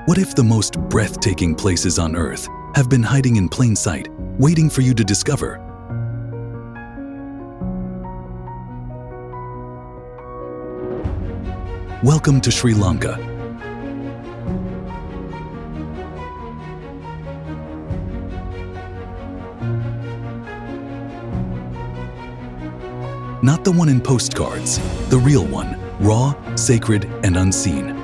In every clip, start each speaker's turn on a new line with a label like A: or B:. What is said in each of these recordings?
A: What if the most breathtaking places on Earth have been hiding in plain sight, waiting for you to discover? Welcome to Sri Lanka. Not the one in postcards, the real one, raw, sacred, and unseen.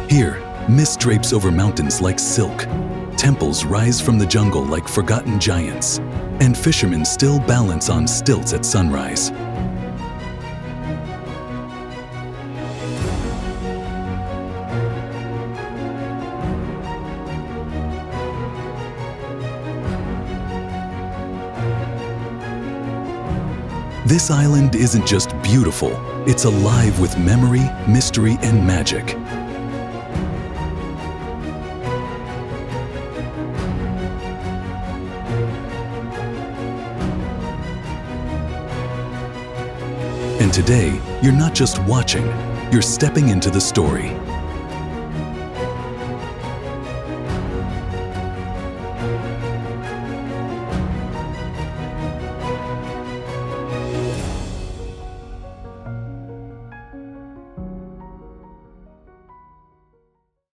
A: Here, mist drapes over mountains like silk, temples rise from the jungle like forgotten giants, and fishermen still balance on stilts at sunrise. This island isn't just beautiful, it's alive with memory, mystery, and magic. And today, you're not just watching, you're stepping into the story.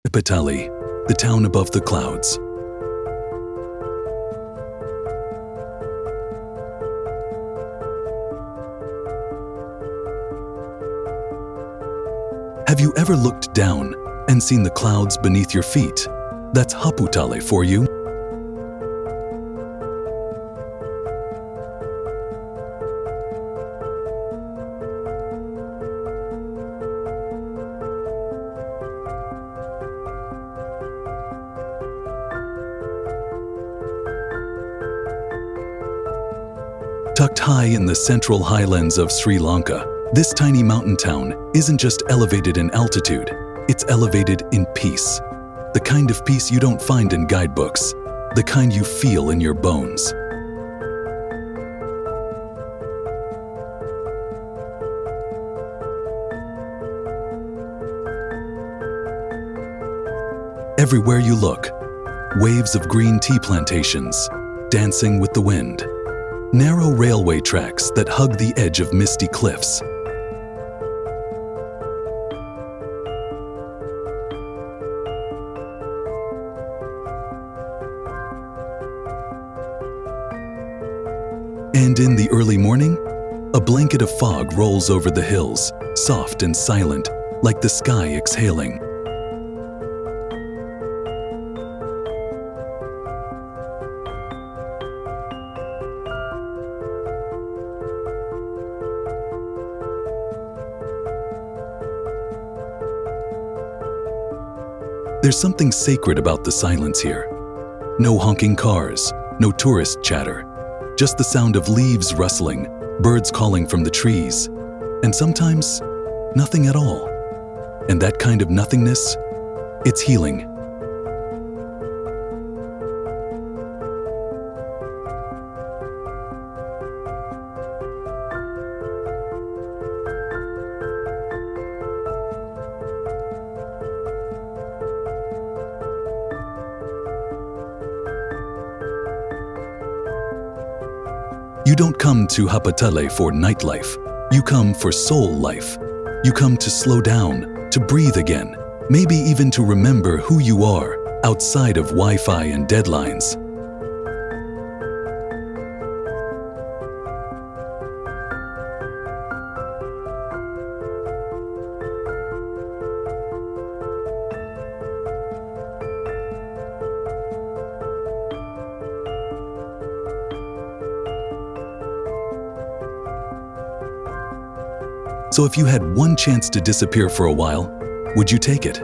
A: Haputale, the town above the clouds. Have you ever looked down and seen the clouds beneath your feet? That's Haputale for you. Tucked high in the central highlands of Sri Lanka, this tiny mountain town isn't just elevated in altitude, it's elevated in peace. The kind of peace you don't find in guidebooks, the kind you feel in your bones. Everywhere you look, waves of green tea plantations, dancing with the wind. Narrow railway tracks that hug the edge of misty cliffs. And in the early morning, a blanket of fog rolls over the hills, soft and silent, like the sky exhaling. There's something sacred about the silence here. No honking cars, no tourist chatter, just the sound of leaves rustling, birds calling from the trees, and sometimes nothing at all. And that kind of nothingness, it's healing. You don't come to Haputale for nightlife. You come for soul life. You come to slow down, to breathe again, maybe even to remember who you are outside of Wi-Fi and deadlines. So if you had one chance to disappear for a while, would you take it?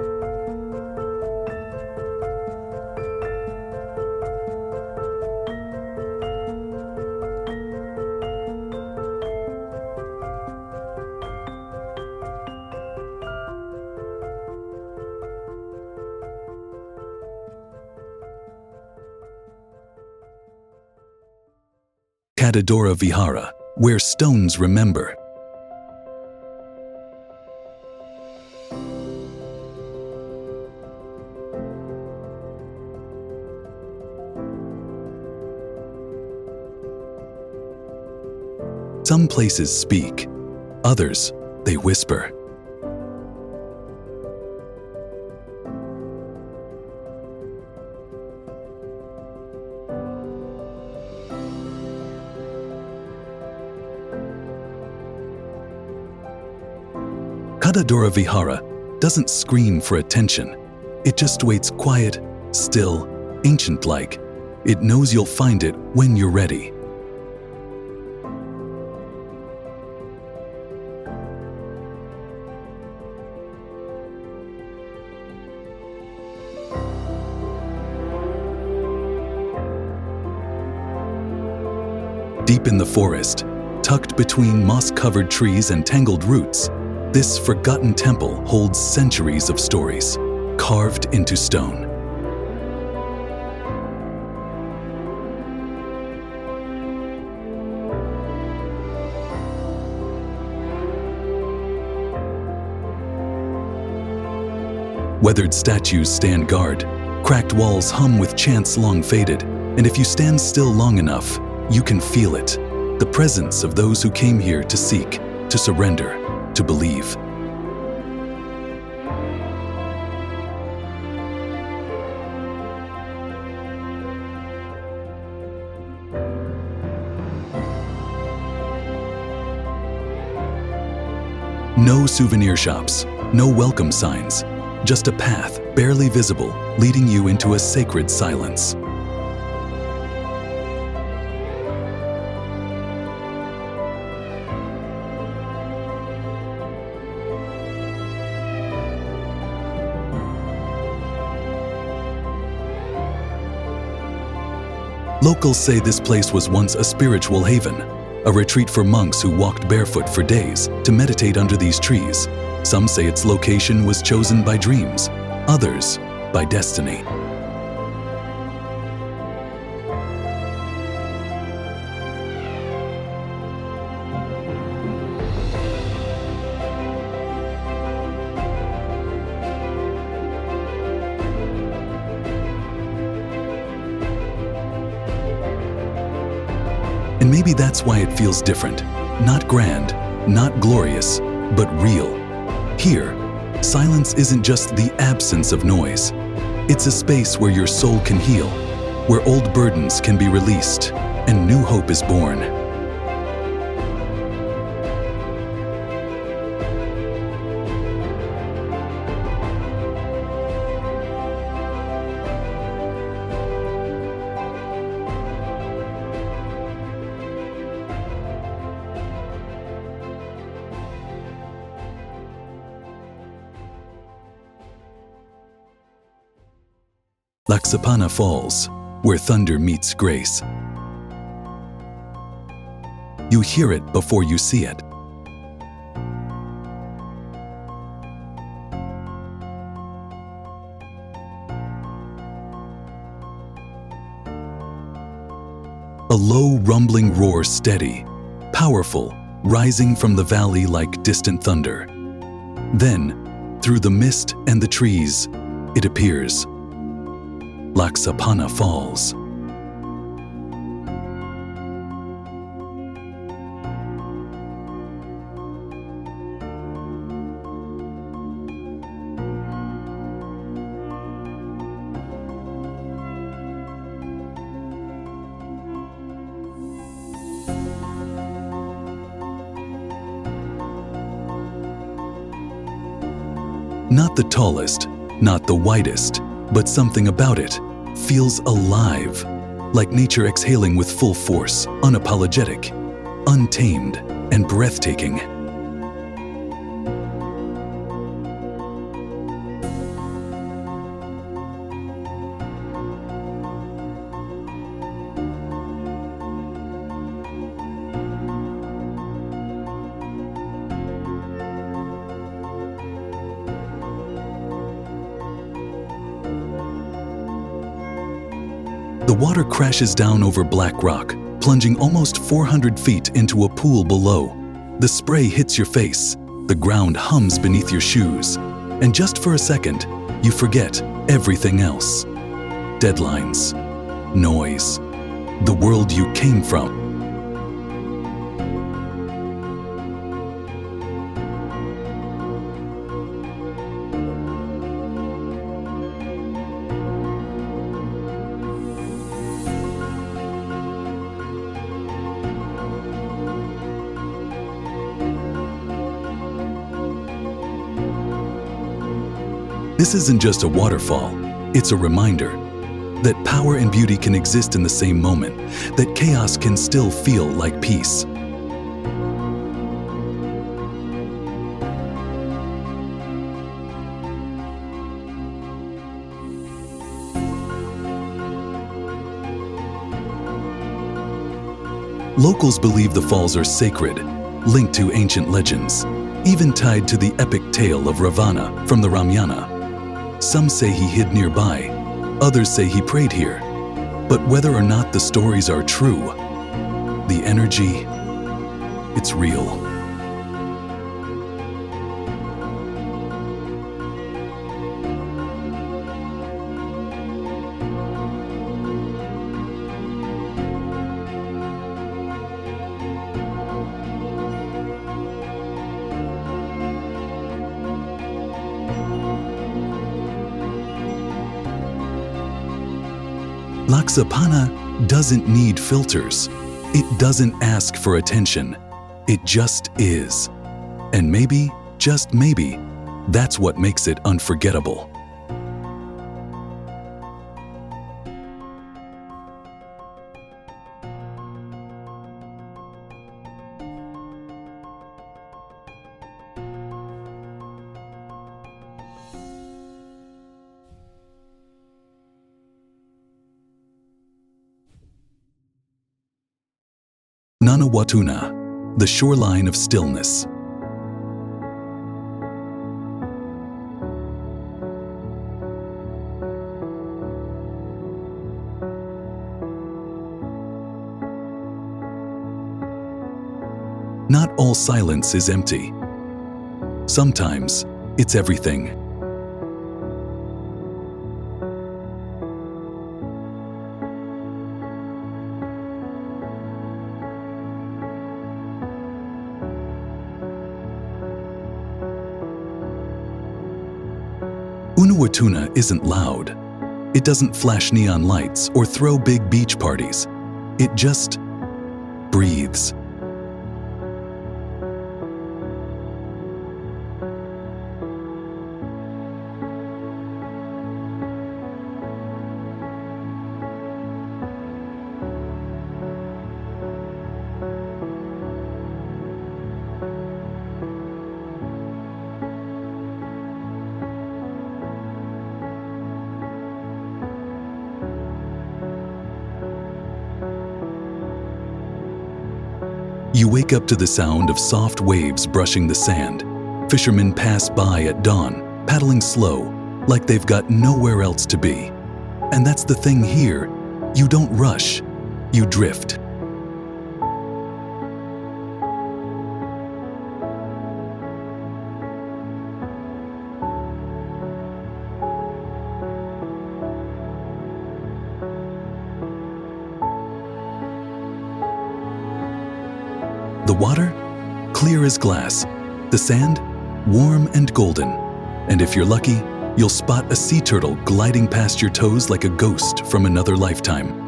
A: Kadadora Vihara, where stones remember. Some places speak, others, they whisper. Kadadora Vihara doesn't scream for attention. It just waits quiet, still, ancient-like. It knows you'll find it when you're ready. Deep in the forest, tucked between moss-covered trees and tangled roots, this forgotten temple holds centuries of stories, carved into stone. Weathered statues stand guard, cracked walls hum with chants long faded, and if you stand still long enough, you can feel it, the presence of those who came here to seek, to surrender, to believe. No souvenir shops, no welcome signs, just a path barely visible leading you into a sacred silence. Locals say this place was once a spiritual haven, a retreat for monks who walked barefoot for days to meditate under these trees. Some say its location was chosen by dreams, others by destiny. And maybe that's why it feels different. Not grand, not glorious, but real. Here, silence isn't just the absence of noise. It's a space where your soul can heal, where old burdens can be released, and new hope is born. Laxapana Falls, where thunder meets grace. You hear it before you see it. A low, rumbling roar, steady, powerful, rising from the valley like distant thunder. Then, through the mist and the trees, it appears. Laxapana Falls. Not the tallest, not the widest, but something about it feels alive, like nature exhaling with full force, unapologetic, untamed, and breathtaking. The water crashes down over black rock, plunging almost 400 feet into a pool below. The spray hits your face, the ground hums beneath your shoes, and just for a second, you forget everything else. Deadlines, noise, the world you came from. This isn't just a waterfall, it's a reminder that power and beauty can exist in the same moment, that chaos can still feel like peace. Locals believe the falls are sacred, linked to ancient legends, even tied to the epic tale of Ravana from the Ramayana. Some say he hid nearby, others say he prayed here. But whether or not the stories are true, the energy, it's real. Laxapana doesn't need filters. It doesn't ask for attention. It just is. And maybe, just maybe, that's what makes it unforgettable. Unawatuna, the shoreline of stillness. Not all silence is empty. Sometimes it's everything. Unawatuna isn't loud. It doesn't flash neon lights or throw big beach parties. It just breathes. You wake up to the sound of soft waves brushing the sand. Fishermen pass by at dawn, paddling slow, like they've got nowhere else to be. And that's the thing here. You don't rush, you drift. The water, clear as glass. The sand, warm and golden. And if you're lucky, you'll spot a sea turtle gliding past your toes like a ghost from another lifetime.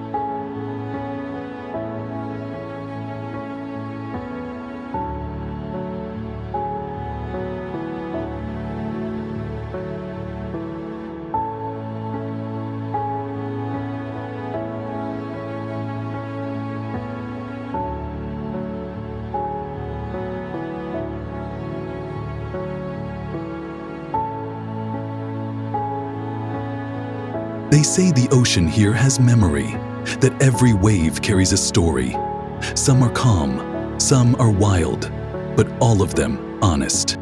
A: They say the ocean here has memory, that every wave carries a story. Some are calm, some are wild, but all of them honest.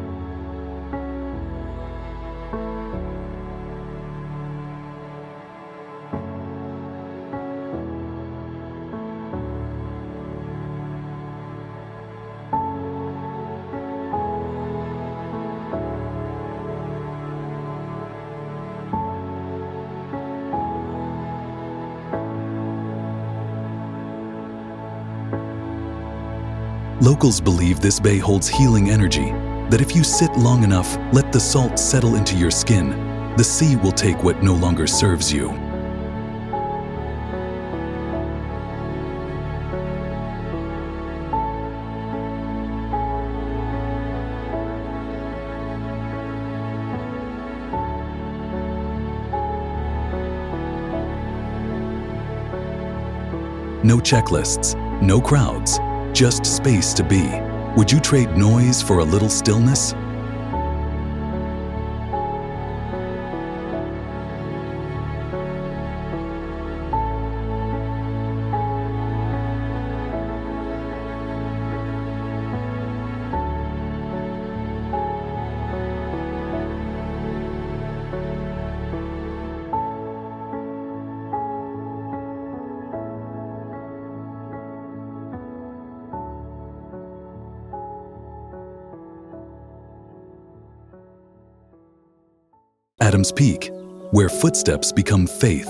A: Locals believe this bay holds healing energy, that if you sit long enough, let the salt settle into your skin, the sea will take what no longer serves you. No checklists, no crowds, just space to be. Would you trade noise for a little stillness? Adam's Peak, where footsteps become faith.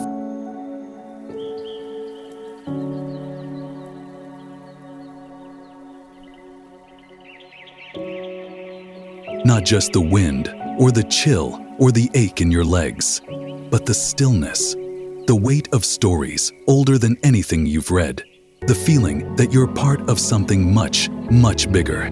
A: Not just the wind, or the chill, or the ache in your legs, but the stillness, the weight of stories older than anything you've read, the feeling that you're part of something much, much bigger.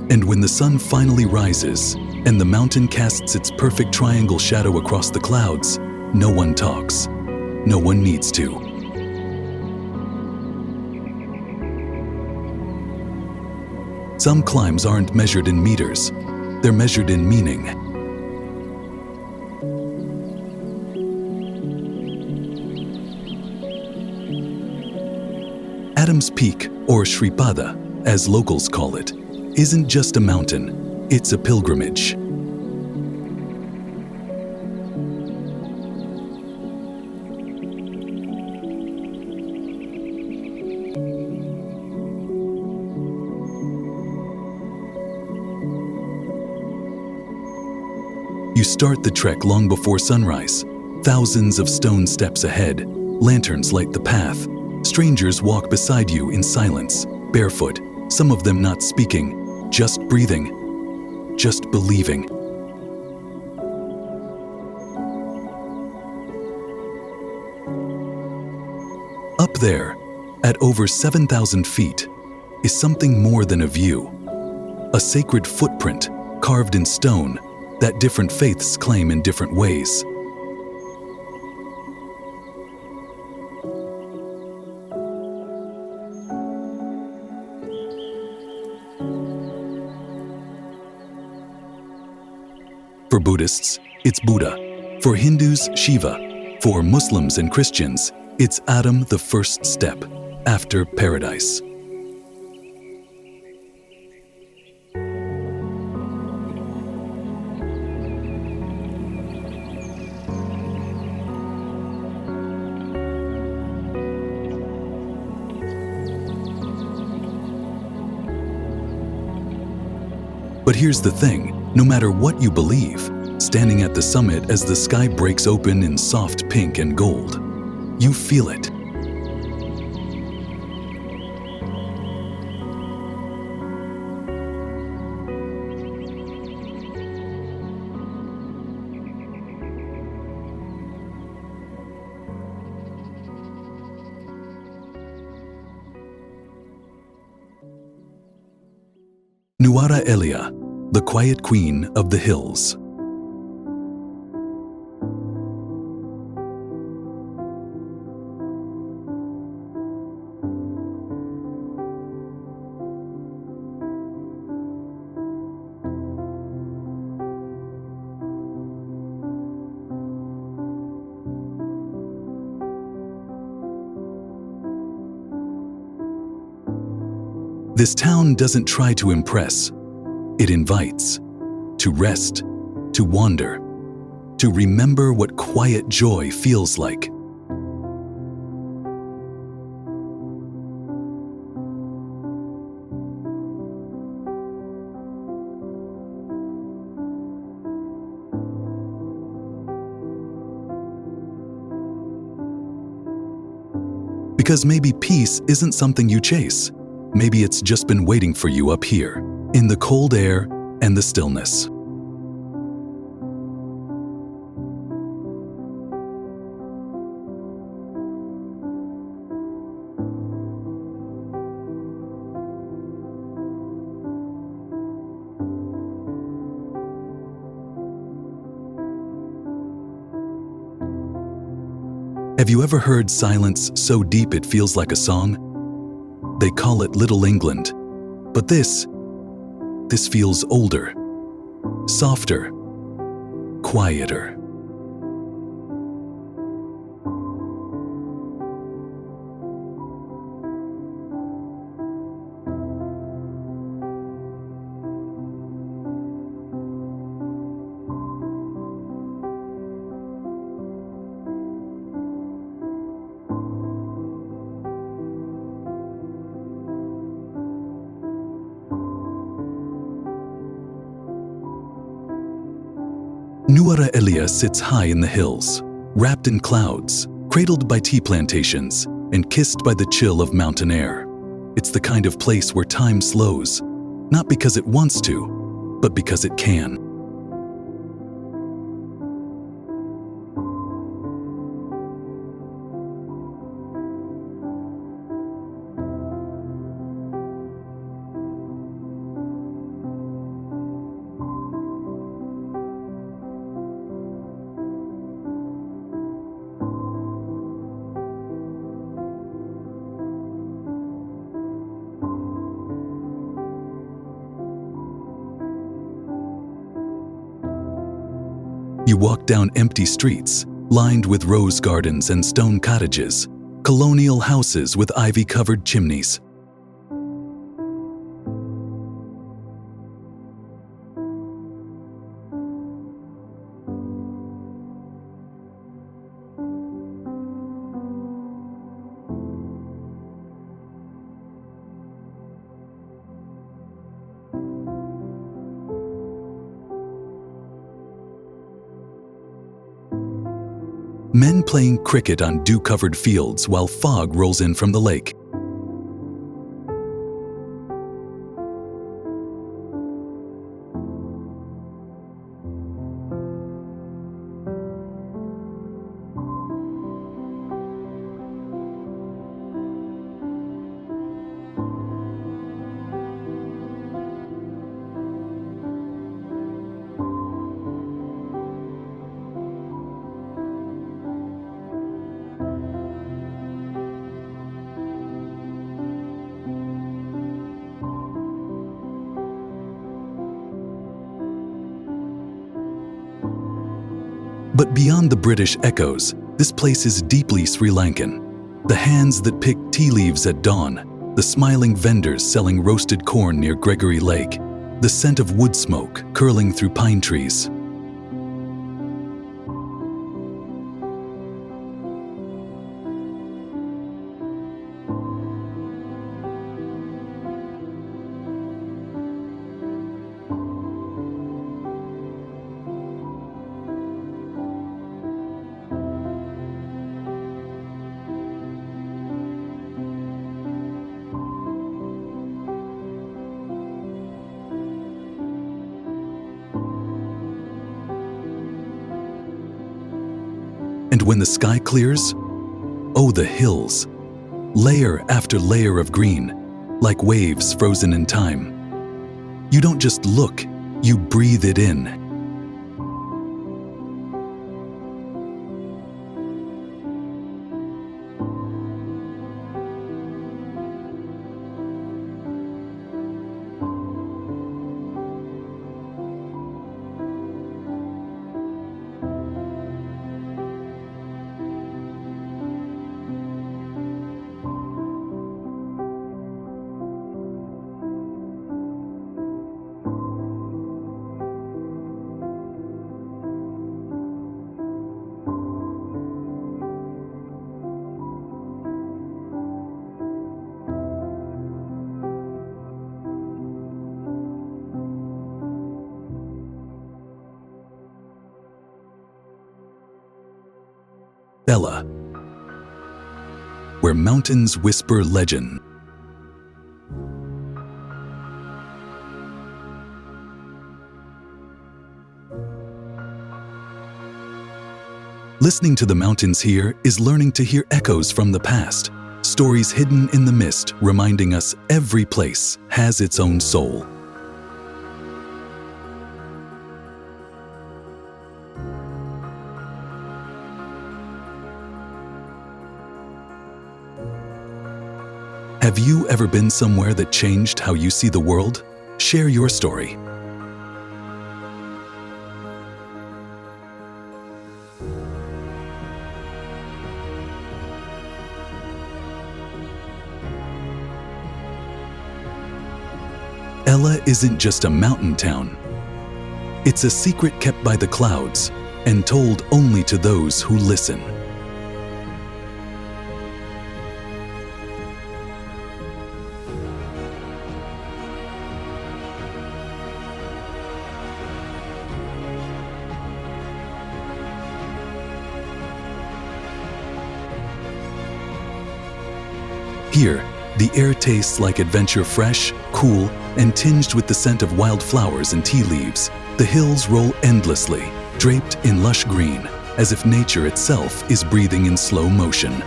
A: And when the sun finally rises and the mountain casts its perfect triangle shadow across the clouds, no one talks. No one needs to. Some climbs aren't measured in meters, they're measured in meaning. Adam's Peak, or Shripada, as locals call it, isn't just a mountain, it's a pilgrimage. You start the trek long before sunrise. Thousands of stone steps ahead, lanterns light the path. Strangers walk beside you in silence, barefoot, some of them not speaking, just breathing, just believing. Up there, at over 7,000 feet, is something more than a view. A sacred footprint carved in stone that different faiths claim in different ways. For Buddhists, it's Buddha. For Hindus, Shiva. For Muslims and Christians, it's Adam, the first step, after paradise. But here's the thing, no matter what you believe, standing at the summit as the sky breaks open in soft pink and gold, you feel it. Nuwara Eliya, the quiet queen of the hills. This town doesn't try to impress. It invites to rest, to wander, to remember what quiet joy feels like. Because maybe peace isn't something you chase. Maybe it's just been waiting for you up here, in the cold air and the stillness. Have you ever heard silence so deep it feels like a song? They call it Little England, but this feels older, softer, quieter. Nuwara Eliya sits high in the hills, wrapped in clouds, cradled by tea plantations, and kissed by the chill of mountain air. It's the kind of place where time slows, not because it wants to, but because it can. You walk down empty streets, lined with rose gardens and stone cottages, colonial houses with ivy-covered chimneys. Men playing cricket on dew-covered fields while fog rolls in from the lake. But beyond the British echoes, this place is deeply Sri Lankan. The hands that pick tea leaves at dawn, the smiling vendors selling roasted corn near Gregory Lake, the scent of wood smoke curling through pine trees. And when the sky clears, oh, the hills, layer after layer of green, like waves frozen in time. You don't just look, you breathe it in. Ella. where mountains whisper legend. Listening to the mountains here is learning to hear echoes from the past, stories hidden in the mist reminding us every place has its own soul. Have you ever been somewhere that changed how you see the world? Share your story. Ella isn't just a mountain town. It's a secret kept by the clouds and told only to those who listen. Here, the air tastes like adventure, fresh, cool, and tinged with the scent of wildflowers and tea leaves. The hills roll endlessly, draped in lush green, as if nature itself is breathing in slow motion.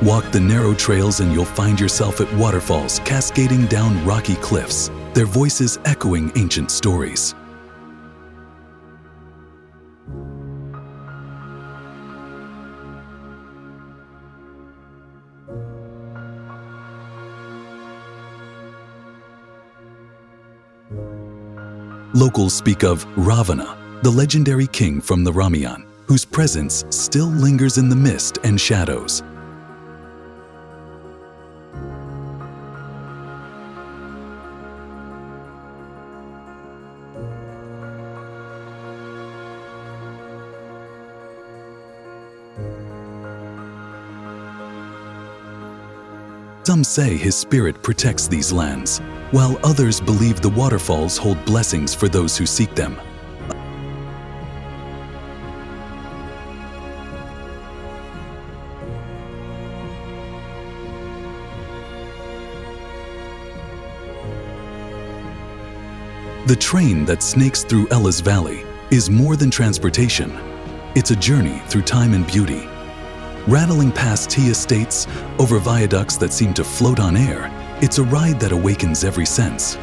A: Walk the narrow trails and you'll find yourself at waterfalls cascading down rocky cliffs, their voices echoing ancient stories. Locals speak of Ravana, the legendary king from the Ramayana, whose presence still lingers in the mist and shadows. Some say his spirit protects these lands, while others believe the waterfalls hold blessings for those who seek them. The train that snakes through Ella's Valley is more than transportation. It's a journey through time and beauty. Rattling past tea estates, over viaducts that seem to float on air, it's a ride that awakens every sense.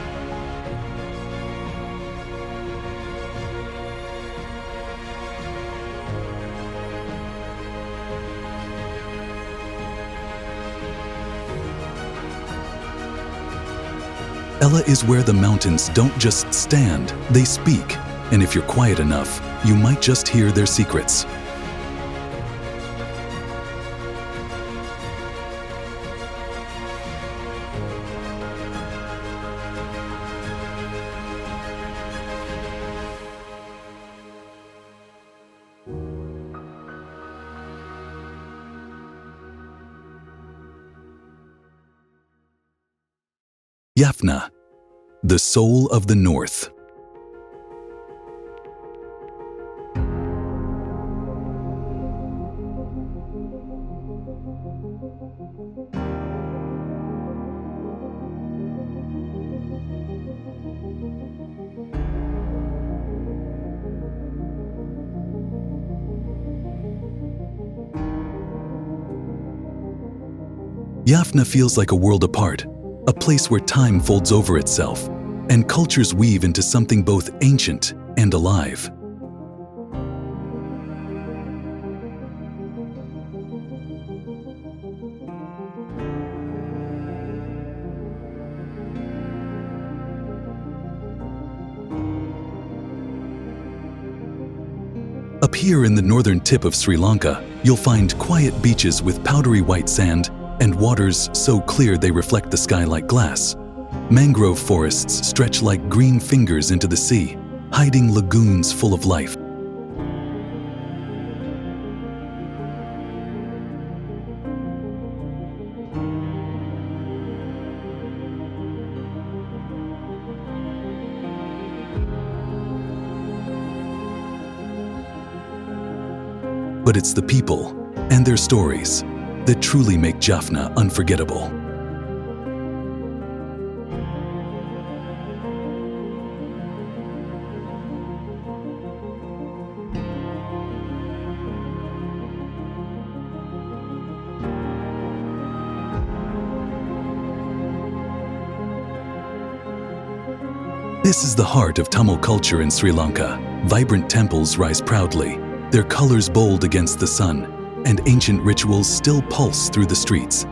A: Ella is where the mountains don't just stand, they speak. And if you're quiet enough, you might just hear their secrets. Jaffna, the soul of the north. Jaffna feels like a world apart, a place where time folds over itself and cultures weave into something both ancient and alive. Up here in the northern tip of Sri Lanka, you'll find quiet beaches with powdery white sand and waters so clear they reflect the sky like glass. Mangrove forests stretch like green fingers into the sea, hiding lagoons full of life. But it's the people and their stories that truly make Jaffna unforgettable. This is the heart of Tamil culture in Sri Lanka. Vibrant temples rise proudly, their colors bold against the sun, and ancient rituals still pulse through the streets.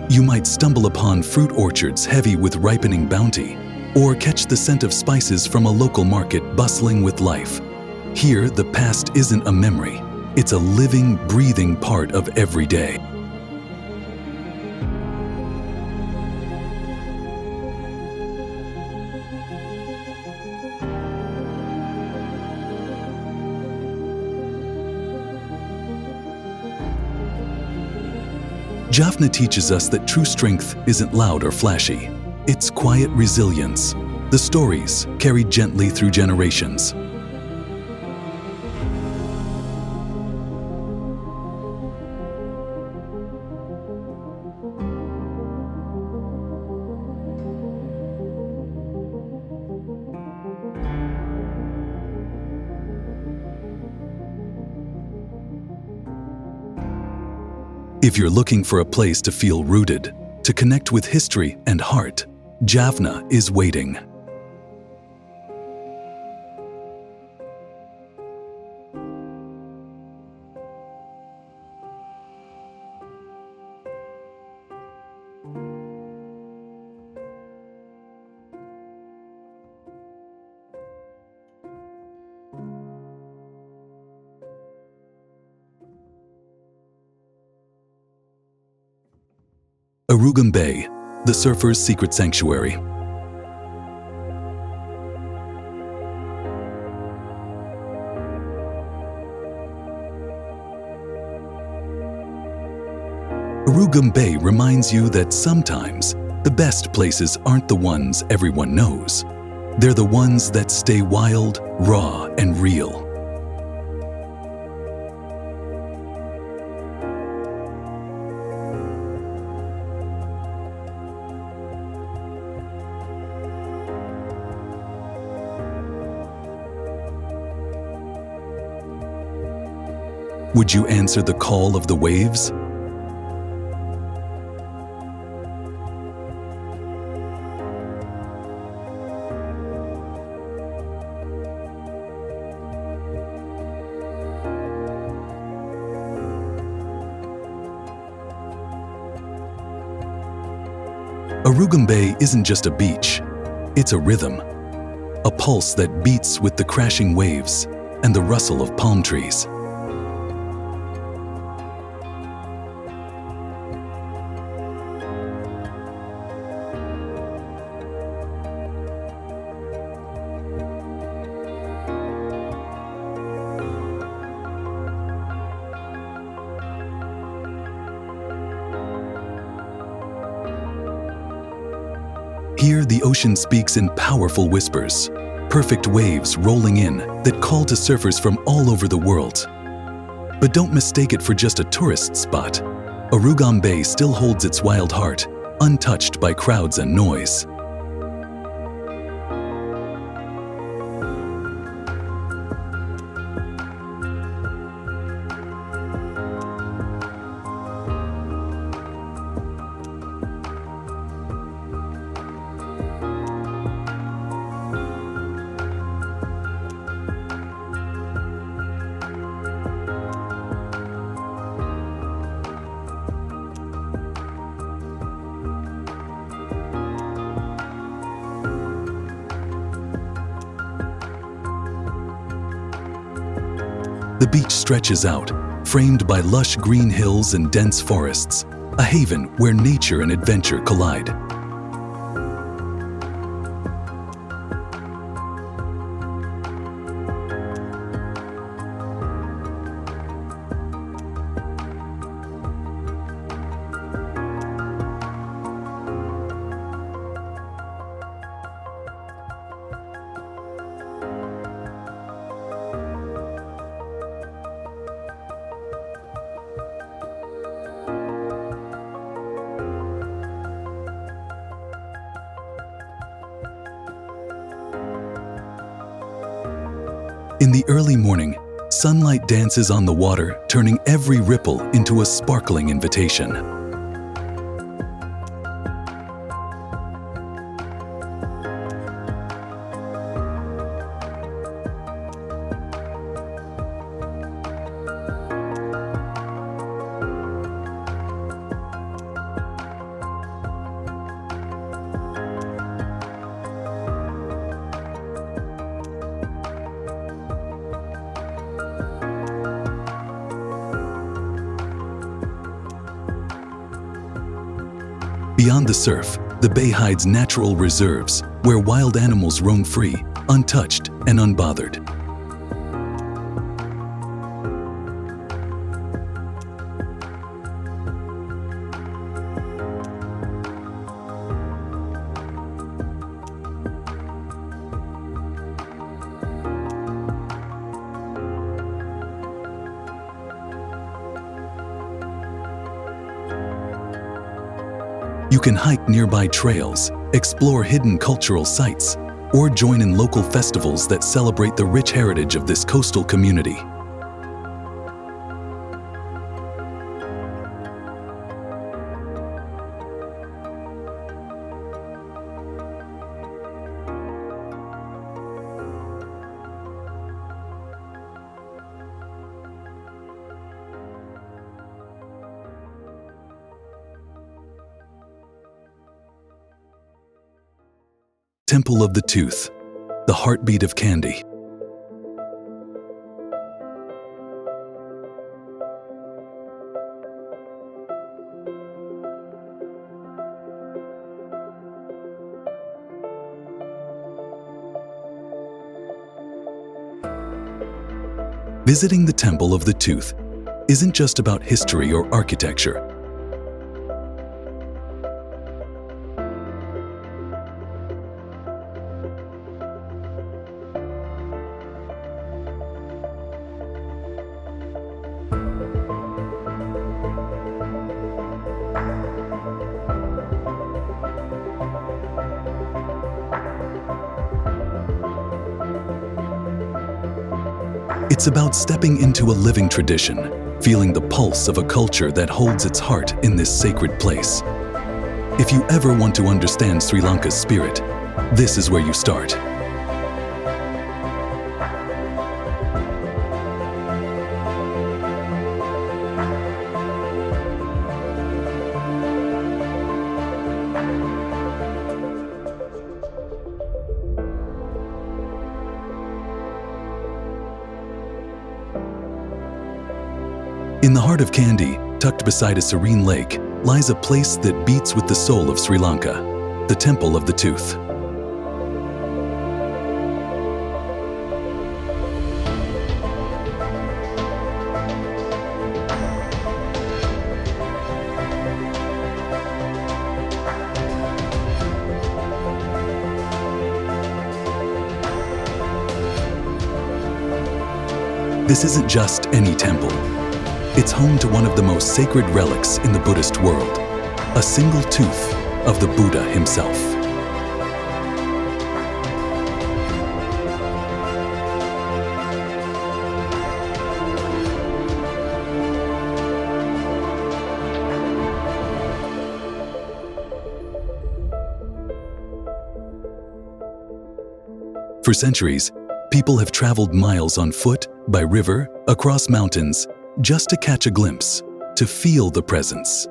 A: You might stumble upon fruit orchards heavy with ripening bounty, or catch the scent of spices from a local market bustling with life. Here, the past isn't a memory, it's a living, breathing part of every day. Jaffna teaches us that true strength isn't loud or flashy. It's quiet resilience, the stories carried gently through generations. If you're looking for a place to feel rooted, to connect with history and heart, Jaffna is waiting. Arugam Bay, the surfer's secret sanctuary. Arugam Bay reminds you that sometimes the best places aren't the ones everyone knows. They're the ones that stay wild, raw, and real. Would you answer the call of the waves? Arugam Bay isn't just a beach, it's a rhythm, a pulse that beats with the crashing waves and the rustle of palm trees. Here, the ocean speaks in powerful whispers, perfect waves rolling in that call to surfers from all over the world. But don't mistake it for just a tourist spot. Arugam Bay still holds its wild heart, untouched by crowds and noise. The beach stretches out, framed by lush green hills and dense forests, a haven where nature and adventure collide. In the early morning, sunlight dances on the water, turning every ripple into a sparkling invitation. Beyond the surf, the bay hides natural reserves where wild animals roam free, untouched and unbothered. You can hike nearby trails, explore hidden cultural sites, or join in local festivals that celebrate the rich heritage of this coastal community. Temple of the Tooth, the heartbeat of Kandy. Visiting the Temple of the Tooth isn't just about history or architecture. It's about stepping into a living tradition, feeling the pulse of a culture that holds its heart in this sacred place. If you ever want to understand Sri Lanka's spirit, this is where you start. In the heart of Kandy, tucked beside a serene lake, lies a place that beats with the soul of Sri Lanka, the Temple of the Tooth. This isn't just any temple. It's home to one of the most sacred relics in the Buddhist world, a single tooth of the Buddha himself. For centuries, people have traveled miles on foot, by river, across mountains, just to catch a glimpse, to feel the presence.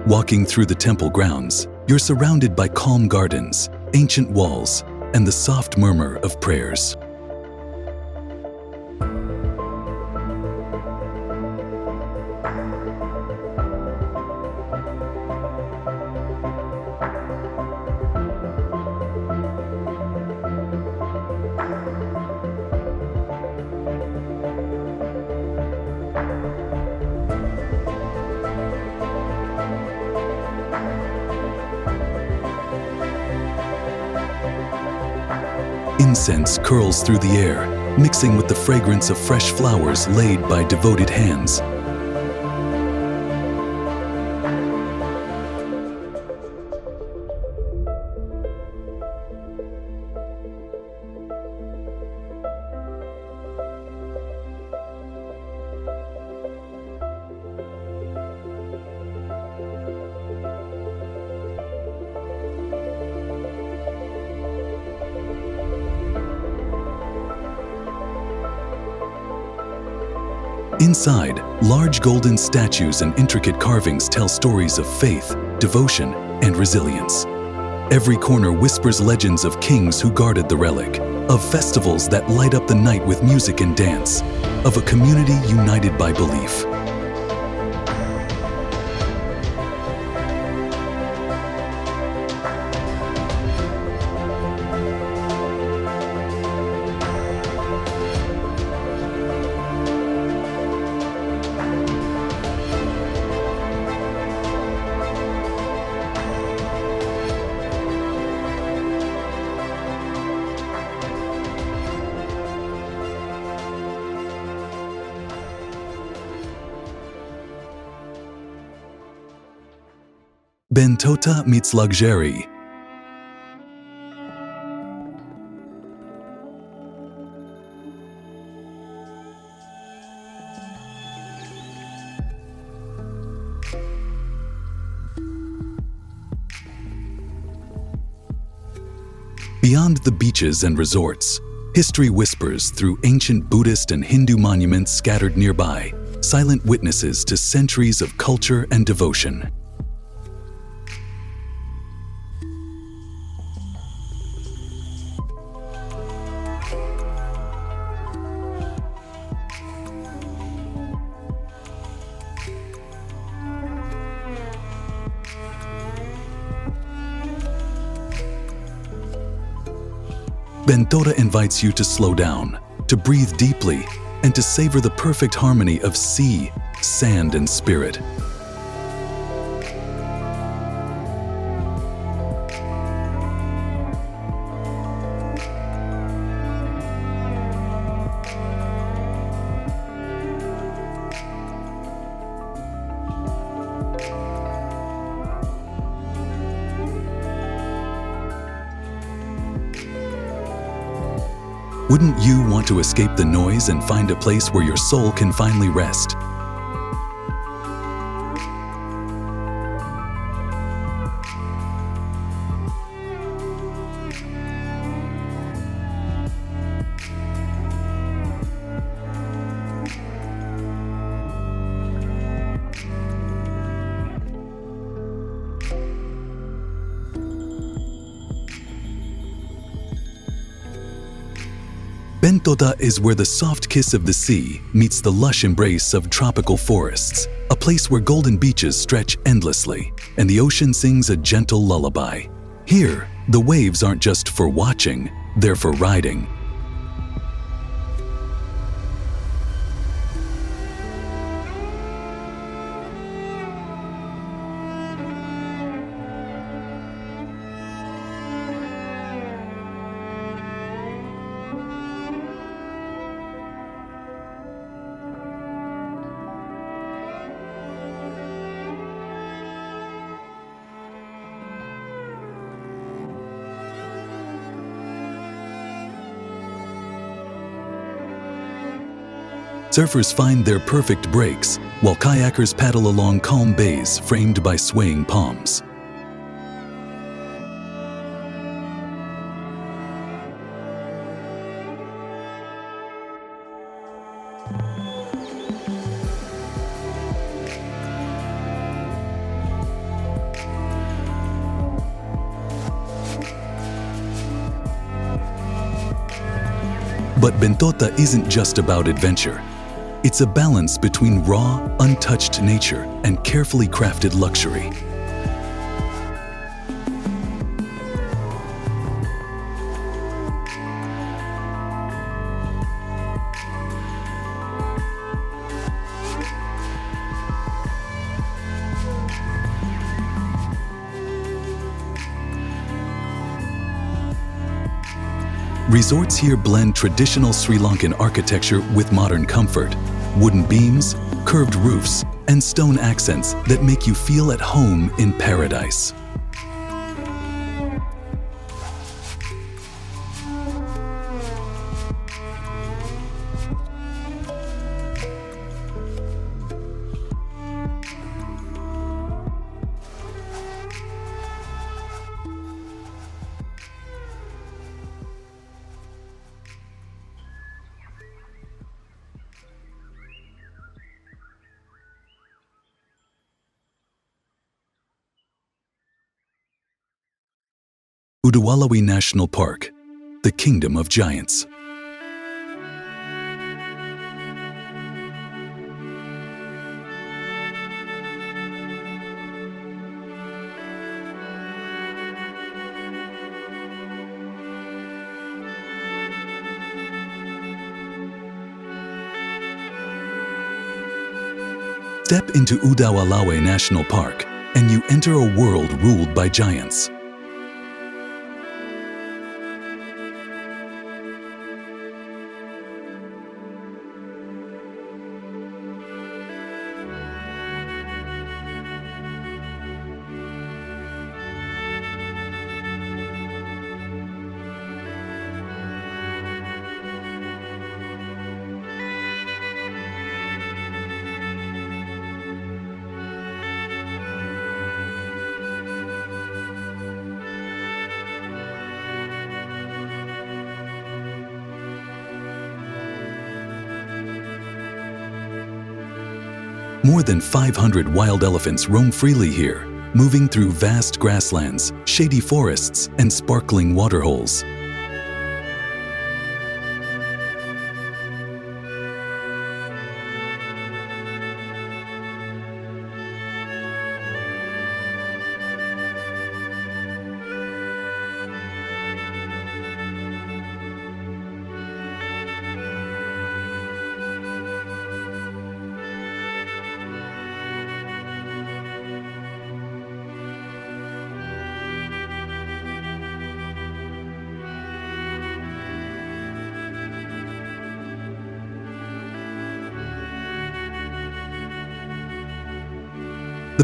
A: Walking through the temple grounds, you're surrounded by calm gardens, ancient walls, and the soft murmur of prayers. Incense curls through the air, mixing with the fragrance of fresh flowers laid by devoted hands. Inside, large golden statues and intricate carvings tell stories of faith, devotion, and resilience. Every corner whispers legends of kings who guarded the relic, of festivals that light up the night with music and dance, of a community united by belief. Bentota meets luxury. Beyond the beaches and resorts, history whispers through ancient Buddhist and Hindu monuments scattered nearby, silent witnesses to centuries of culture and devotion. Bentota invites you to slow down, to breathe deeply, and to savor the perfect harmony of sea, sand, and spirit. Wouldn't you want to escape the noise and find a place where your soul can finally rest? Bentota is where the soft kiss of the sea meets the lush embrace of tropical forests, a place where golden beaches stretch endlessly and the ocean sings a gentle lullaby. Here, the waves aren't just for watching, they're for riding. Surfers find their perfect breaks, while kayakers paddle along calm bays framed by swaying palms. But Bentota isn't just about adventure. It's a balance between raw, untouched nature and carefully crafted luxury. Resorts here blend traditional Sri Lankan architecture with modern comfort, wooden beams, curved roofs, and stone accents that make you feel at home in paradise. Udawalawe National Park, the Kingdom of Giants. Step into Udawalawe National Park and you enter a world ruled by giants. More than 500 wild elephants roam freely here, moving through vast grasslands, shady forests, and sparkling waterholes.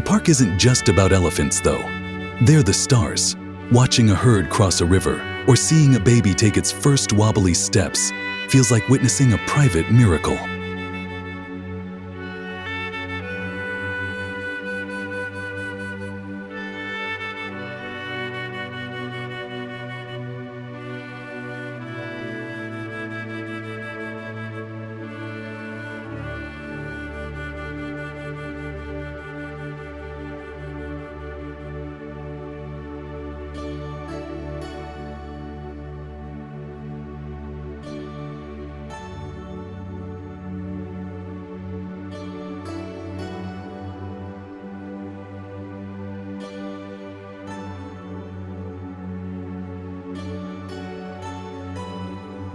A: The park isn't just about elephants, though. They're the stars. Watching a herd cross a river or seeing a baby take its first wobbly steps feels like witnessing a private miracle.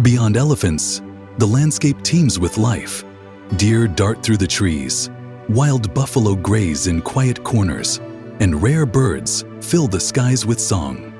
A: Beyond elephants, the landscape teems with life. Deer dart through the trees, wild buffalo graze in quiet corners, and rare birds fill the skies with song.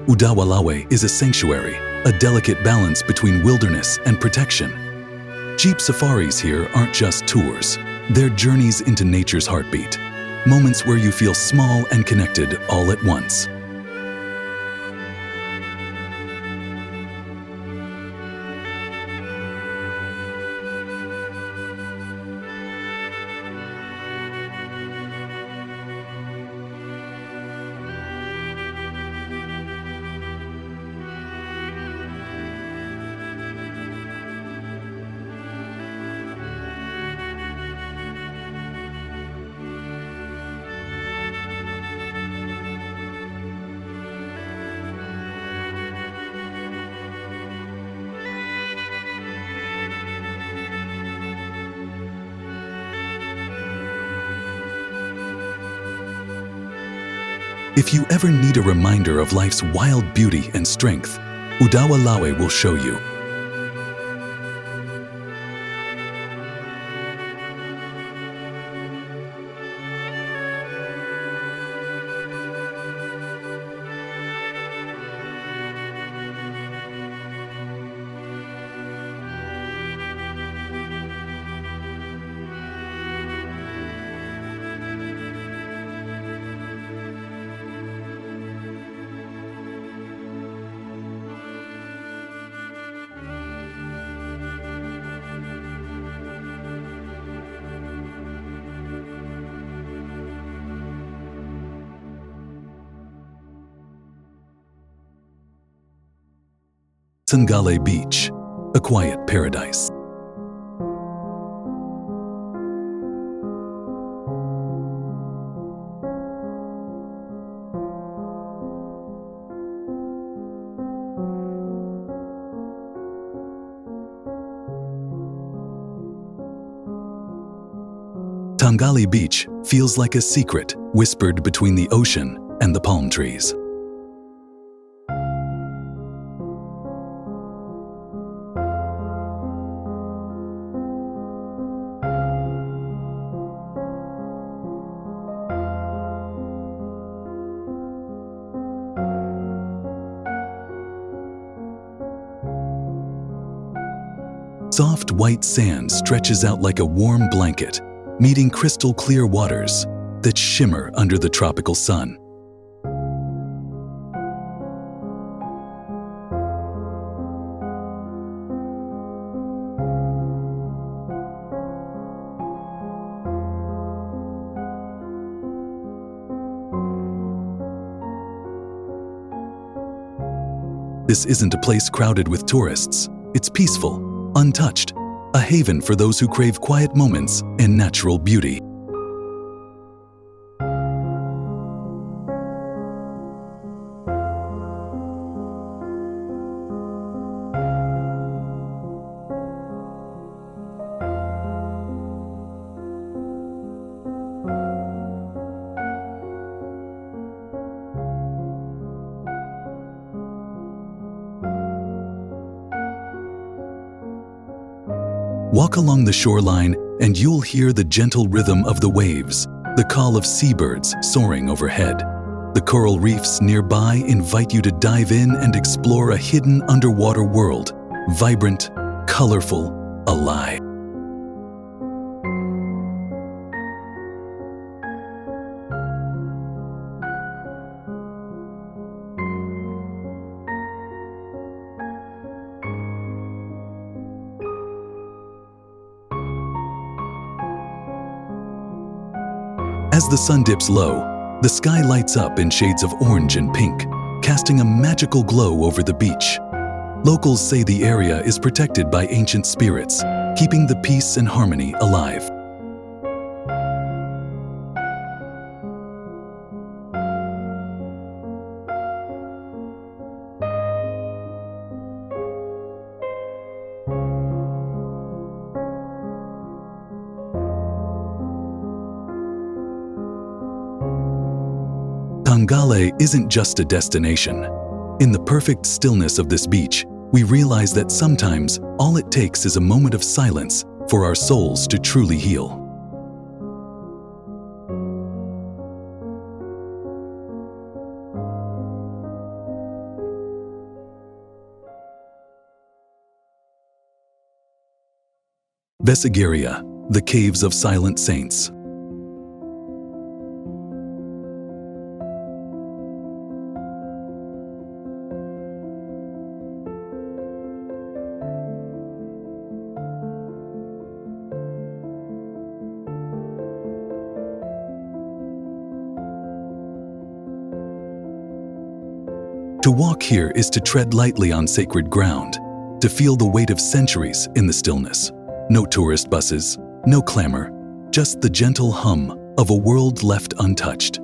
A: Udawalawe is a sanctuary, a delicate balance between wilderness and protection. Jeep safaris here aren't just tours, they're journeys into nature's heartbeat, moments where you feel small and connected all at once. If you ever need a reminder of life's wild beauty and strength, Udawalawe will show you. Tangalle Beach, a quiet paradise. Tangalle Beach feels like a secret whispered between the ocean and the palm trees. Soft white sand stretches out like a warm blanket, meeting crystal clear waters that shimmer under the tropical sun. This isn't a place crowded with tourists. It's peaceful, untouched, a haven for those who crave quiet moments and natural beauty. Walk along the shoreline and you'll hear the gentle rhythm of the waves, the call of seabirds soaring overhead. The coral reefs nearby invite you to dive in and explore a hidden underwater world, vibrant, colorful, alive. As the sun dips low, the sky lights up in shades of orange and pink, casting a magical glow over the beach. Locals say the area is protected by ancient spirits, keeping the peace and harmony alive. Tangalle isn't just a destination. In the perfect stillness of this beach, we realize that sometimes all it takes is a moment of silence for our souls to truly heal. Vessagiriya, the Caves of Silent Saints. To walk here is to tread lightly on sacred ground, to feel the weight of centuries in the stillness. No tourist buses, no clamor, just the gentle hum of a world left untouched.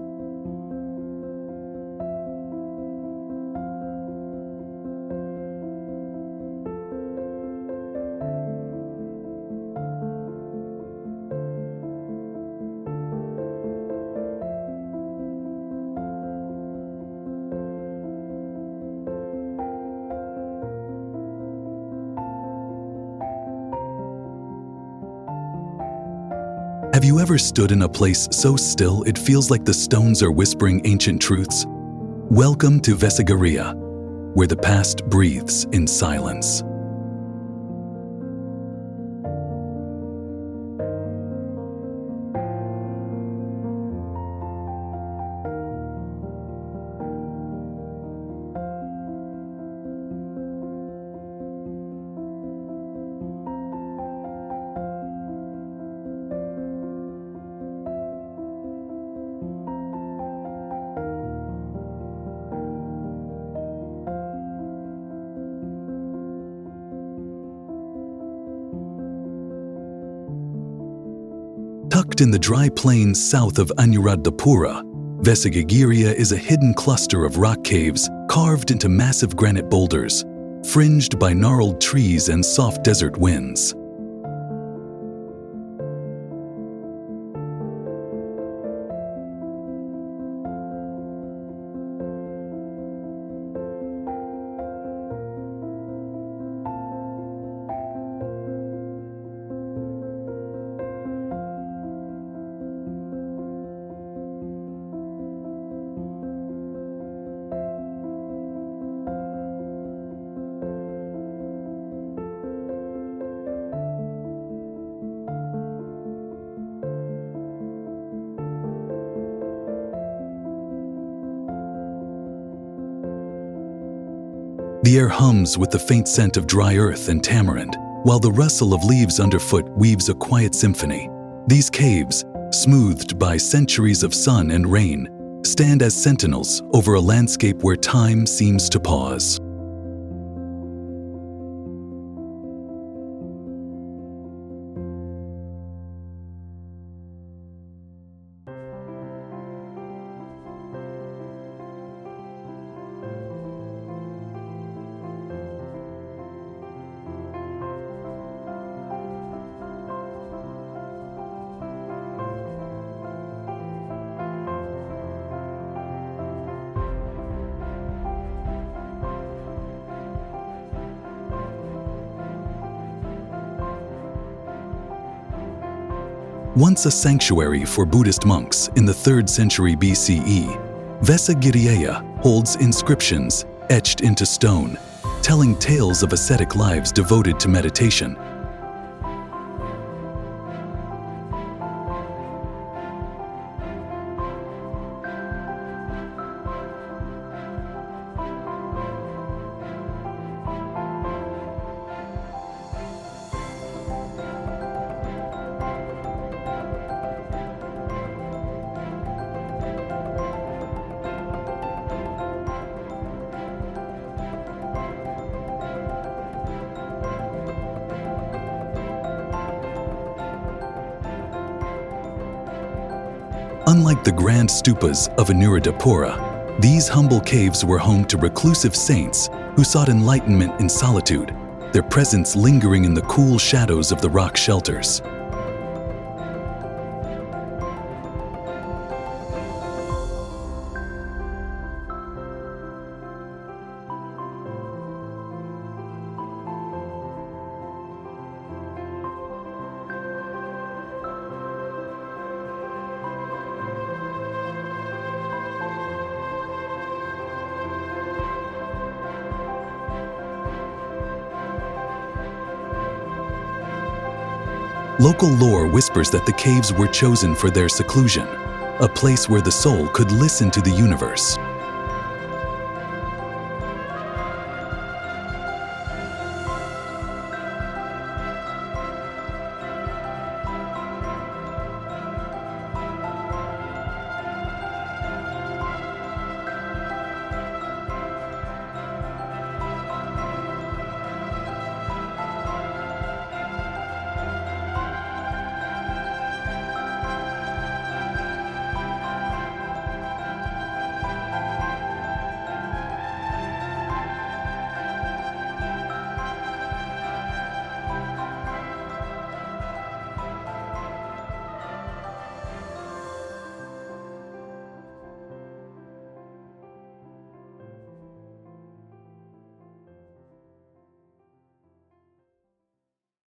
A: Have you ever stood in a place so still it feels like the stones are whispering ancient truths? Welcome to Vessagiriya, where the past breathes in silence. Tucked in the dry plains south of Unawatuna, Vessagiriya is a hidden cluster of rock caves carved into massive granite boulders, fringed by gnarled trees and soft desert winds. The air hums with the faint scent of dry earth and tamarind, while the rustle of leaves underfoot weaves a quiet symphony. These caves, smoothed by centuries of sun and rain, stand as sentinels over a landscape where time seems to pause. Once a sanctuary for Buddhist monks in the 3rd century BCE, Vessagiriya holds inscriptions etched into stone, telling tales of ascetic lives devoted to meditation. Unlike the grand stupas of Unawatuna, these humble caves were home to reclusive saints who sought enlightenment in solitude, their presence lingering in the cool shadows of the rock shelters. Local lore whispers that the caves were chosen for their seclusion, a place where the soul could listen to the universe.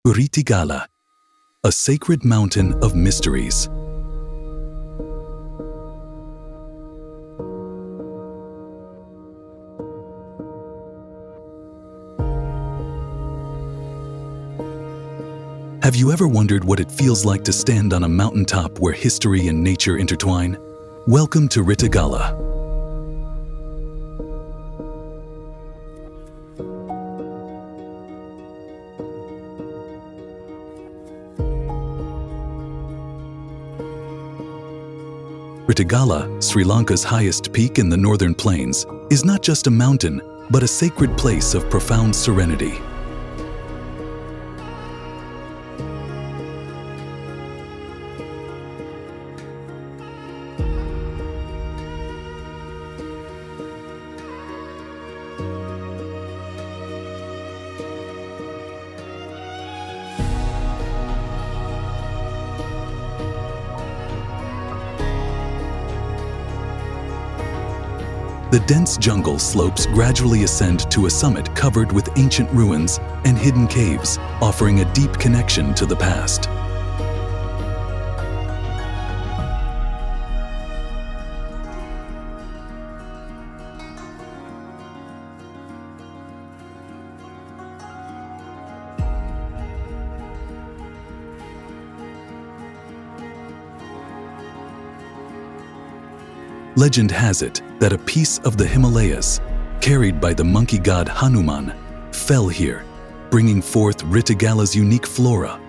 A: Ritigala. a sacred mountain of mysteries. Have you ever wondered what it feels like to stand on a mountaintop where history and nature intertwine? Welcome to Ritigala. Ritigala, Sri Lanka's highest peak in the northern plains, is not just a mountain, but a sacred place of profound serenity. The dense jungle slopes gradually ascend to a summit covered with ancient ruins and hidden caves, offering a deep connection to the past. Legend has it that a piece of the Himalayas, carried by the monkey god Hanuman, fell here, bringing forth Ritigala's unique flora.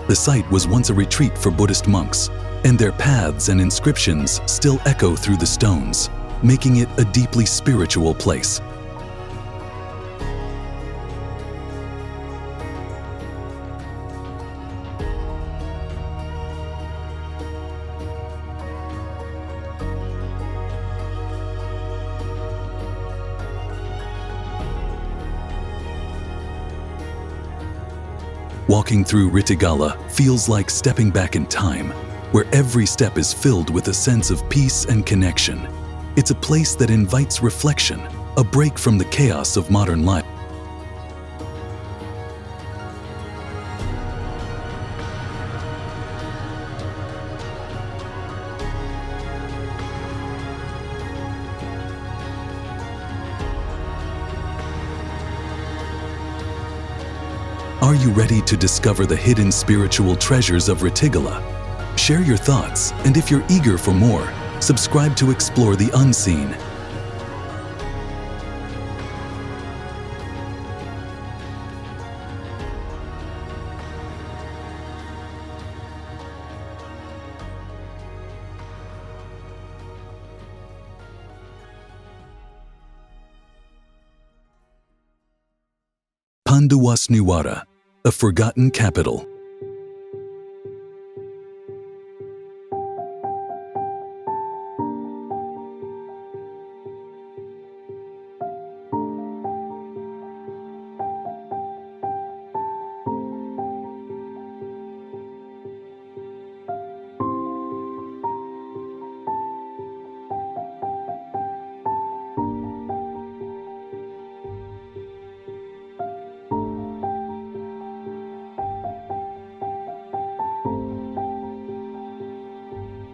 A: The site was once a retreat for Buddhist monks, and their paths and inscriptions still echo through the stones, making it a deeply spiritual place. Walking through Ritigala feels like stepping back in time, where every step is filled with a sense of peace and connection. It's a place that invites reflection, a break from the chaos of modern life. Are you ready to discover the hidden spiritual treasures of Ritigala? Share your thoughts, and if you're eager for more, subscribe to explore the unseen. Panduwas Nuwara, a forgotten capital.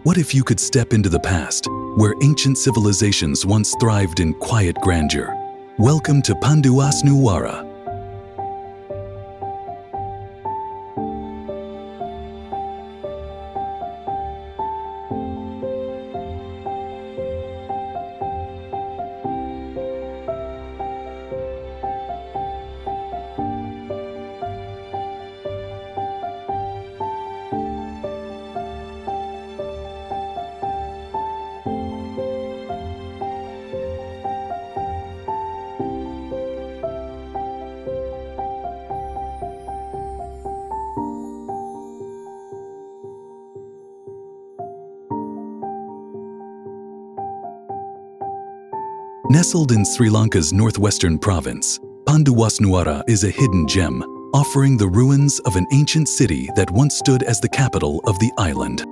A: What if you could step into the past, where ancient civilizations once thrived in quiet grandeur? Welcome to Panduwas Nuwara. Nestled in Sri Lanka's northwestern province, Panduwas Nuwara is a hidden gem, offering the ruins of an ancient city that once stood as the capital of the island.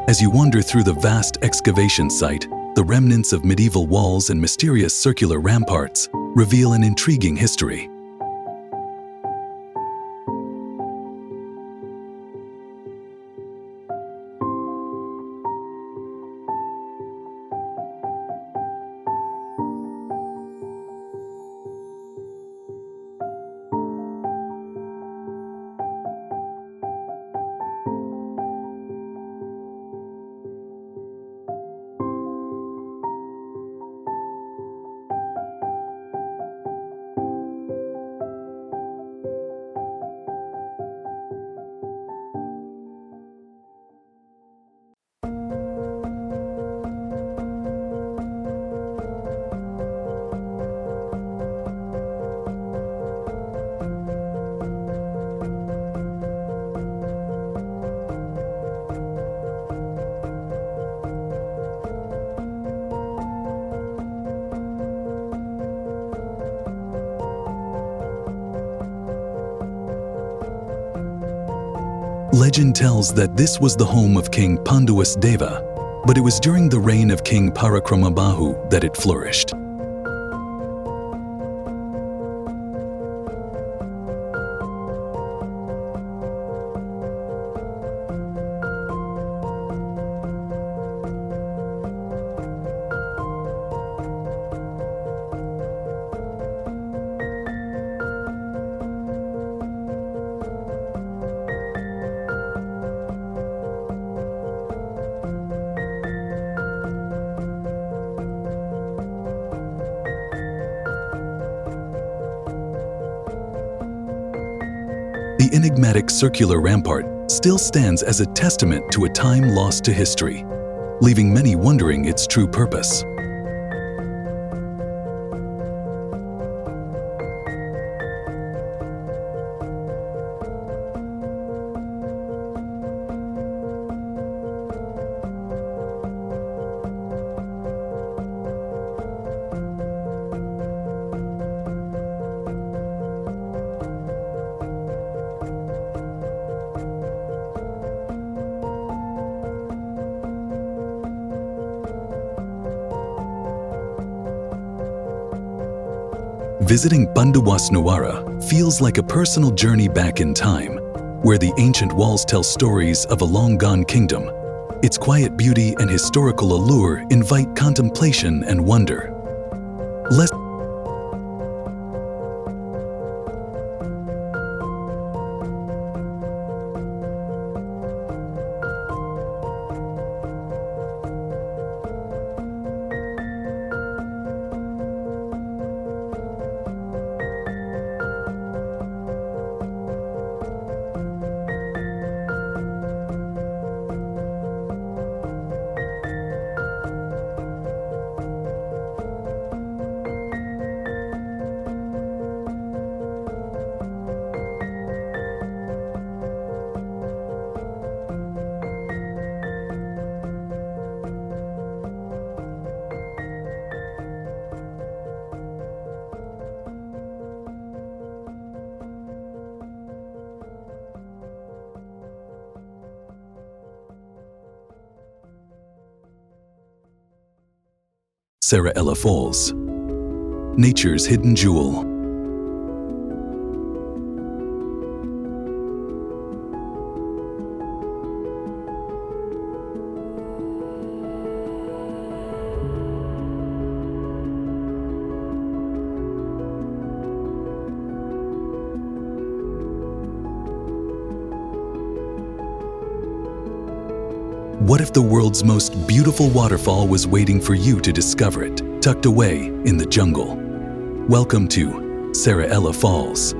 A: As you wander through the vast excavation site, the remnants of medieval walls and mysterious circular ramparts reveal an intriguing history. Legend tells that this was the home of King Panduwas Deva, but it was during the reign of King Parakramabahu that it flourished. The enigmatic circular rampart still stands as a testament to a time lost to history, leaving many wondering its true purpose. Visiting Panduwas Nuwara feels like a personal journey back in time, where the ancient walls tell stories of a long-gone kingdom. Its quiet beauty and historical allure invite contemplation and wonder. Ella Falls, nature's hidden jewel. What if the world's most beautiful waterfall was waiting for you to discover it, tucked away in the jungle? Welcome to Sinharaja Falls.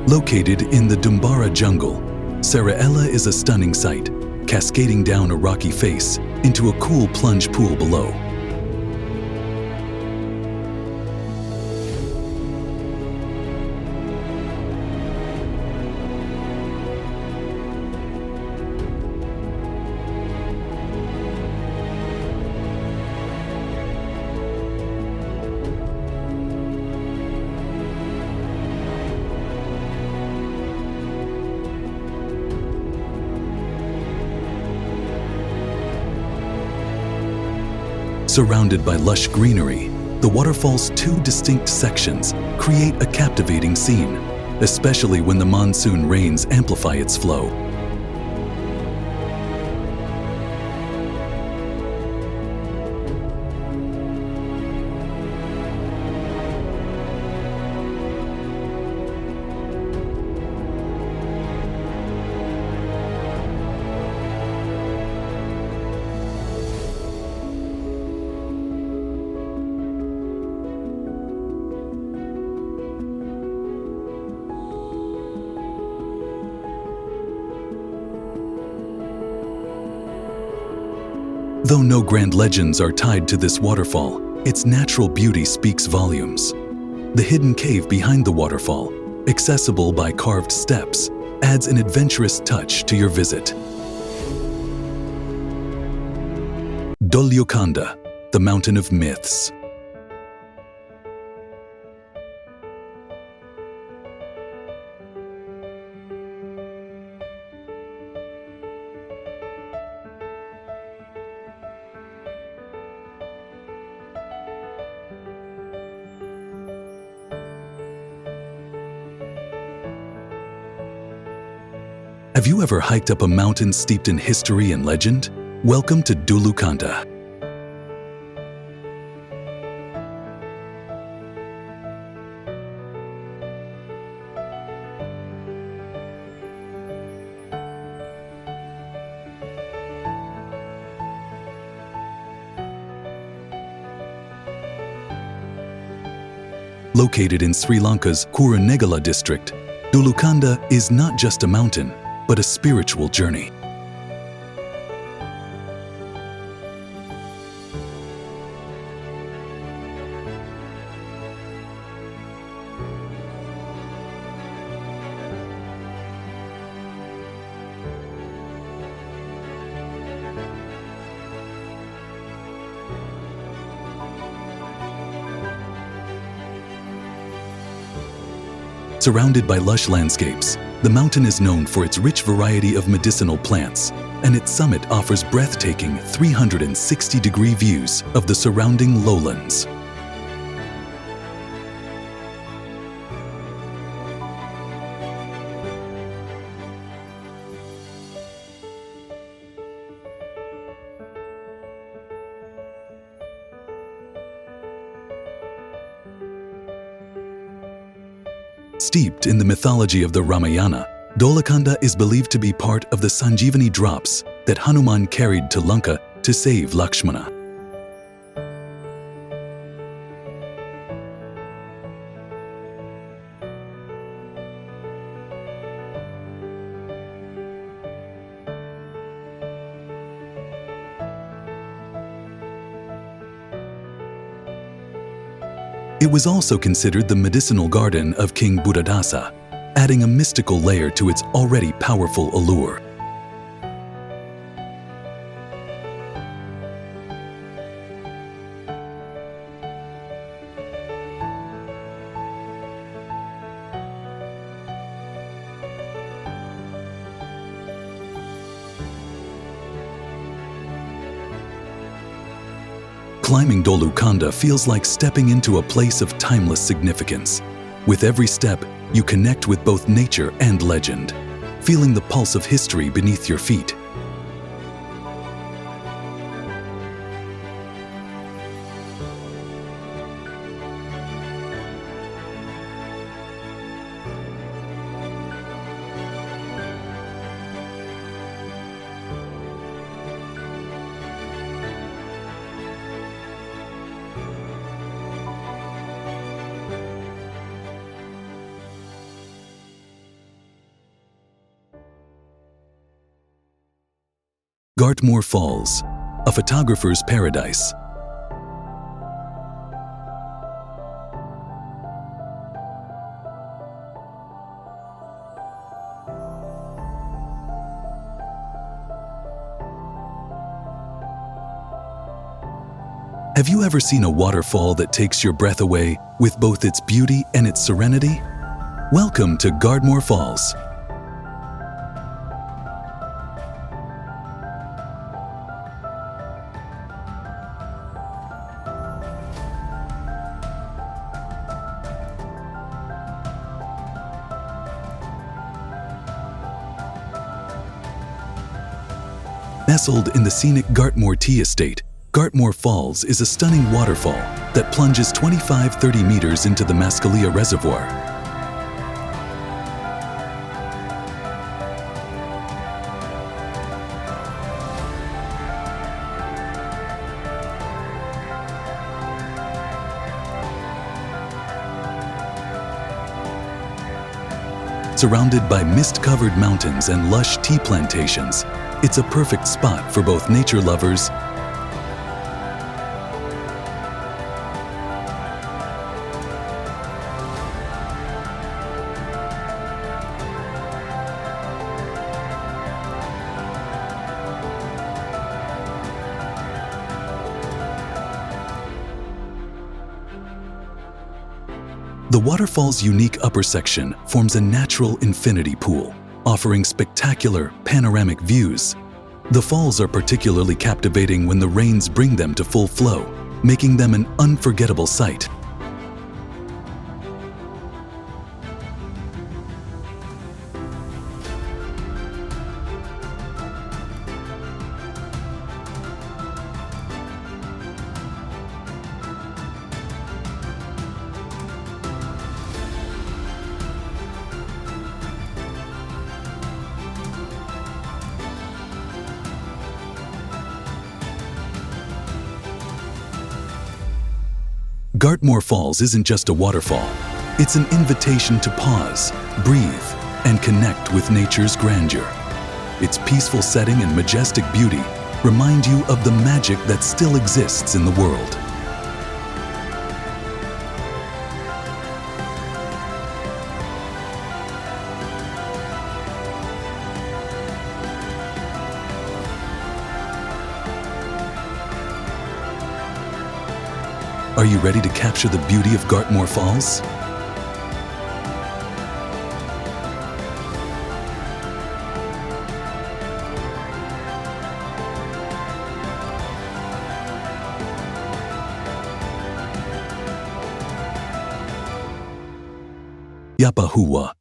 A: Located in the Dumbara jungle, Sinharaja Ella is a stunning sight, cascading down a rocky face into a cool plunge pool below. Surrounded by lush greenery, the waterfall's two distinct sections create a captivating scene, especially when the monsoon rains amplify its flow. Though no grand legends are tied to this waterfall, its natural beauty speaks volumes. The hidden cave behind the waterfall, accessible by carved steps, adds an adventurous touch to your visit. Dolukanda, the Mountain of Myths. Have you ever hiked up a mountain steeped in history and legend? Welcome to Dolukanda. Located in Sri Lanka's Kurunegala district, Dolukanda is not just a mountain, but a spiritual journey. Surrounded by lush landscapes, the mountain is known for its rich variety of medicinal plants, and its summit offers breathtaking 360-degree views of the surrounding lowlands. Steeped in the mythology of the Ramayana, Dolukanda is believed to be part of the Sanjeevani drops that Hanuman carried to Lanka to save Lakshmana. It was also considered the medicinal garden of King Buddhadasa, adding a mystical layer to its already powerful allure. Climbing Dolukanda feels like stepping into a place of timeless significance. With every step, you connect with both nature and legend, feeling the pulse of history beneath your feet. Gartmore Falls, a photographer's paradise. Have you ever seen a waterfall that takes your breath away with both its beauty and its serenity? Welcome to Gartmore Falls. Nestled in the scenic Gartmore Tea Estate, Gartmore Falls is a stunning waterfall that plunges 25-30 meters into the Vessagiriya Reservoir. Surrounded by mist-covered mountains and lush tea plantations, it's a perfect spot for both nature lovers The waterfall's unique upper section forms a natural infinity pool, offering spectacular panoramic views. The falls are particularly captivating when the rains bring them to full flow, making them an unforgettable sight. Gartmore Falls isn't just a waterfall. It's an invitation to pause, breathe, and connect with nature's grandeur. Its peaceful setting and majestic beauty remind you of the magic that still exists in the world. Are you ready to capture the beauty of Gartmore Falls? Yapahuwa,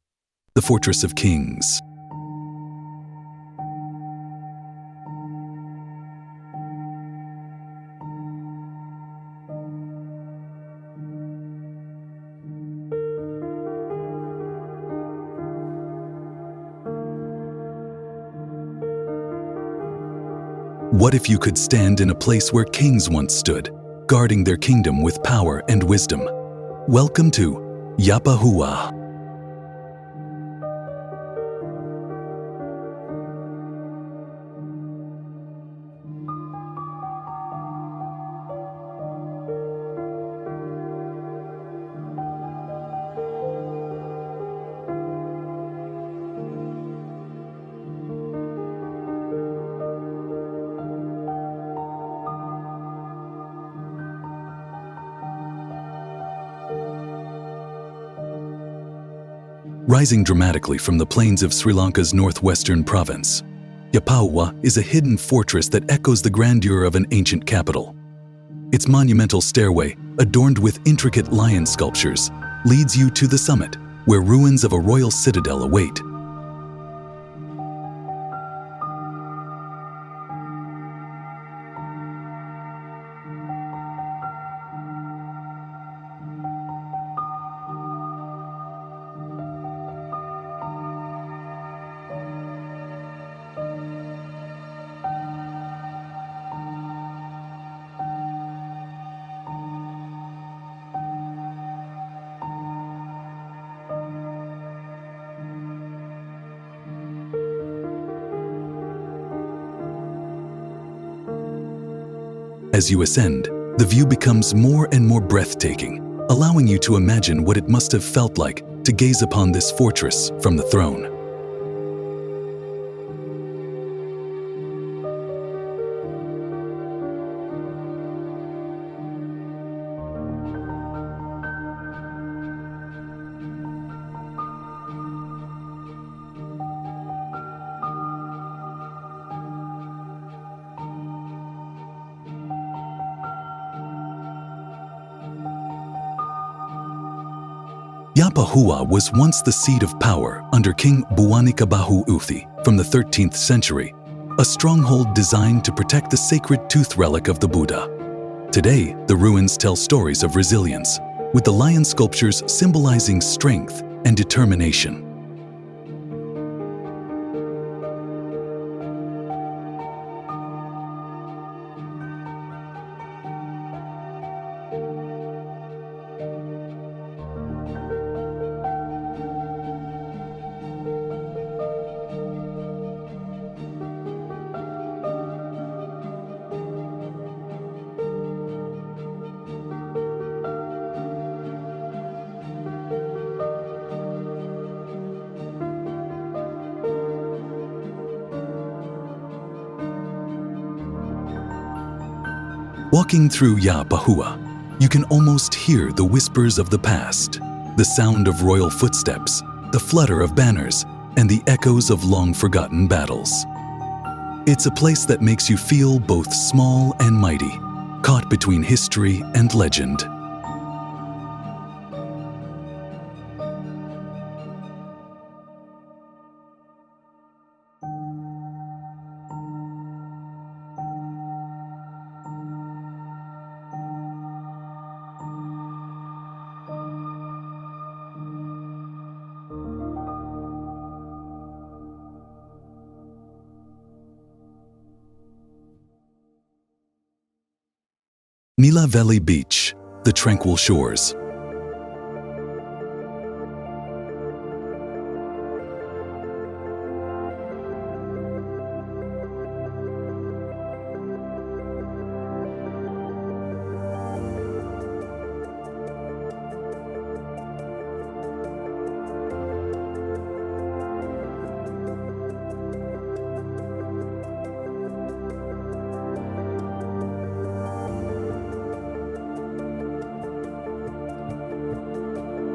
A: the Fortress of Kings. What if you could stand in a place where kings once stood, guarding their kingdom with power and wisdom? Welcome to Yapahuwa. Rising dramatically from the plains of Sri Lanka's northwestern province, Yapahuwa is a hidden fortress that echoes the grandeur of an ancient capital. Its monumental stairway, adorned with intricate lion sculptures, leads you to the summit, where ruins of a royal citadel await. As you ascend, the view becomes more and more breathtaking, allowing you to imagine what it must have felt like to gaze upon this fortress from the throne. Yapahuwa was once the seat of power under King Buwanikabahu Uthi from the 13th century, a stronghold designed to protect the sacred tooth relic of the Buddha. Today, the ruins tell stories of resilience, with the lion sculptures symbolizing strength and determination. Walking through Yapahuwa, you can almost hear the whispers of the past, the sound of royal footsteps, the flutter of banners, and the echoes of long-forgotten battles. It's a place that makes you feel both small and mighty, caught between history and legend. Nilaveli Beach, the tranquil shores.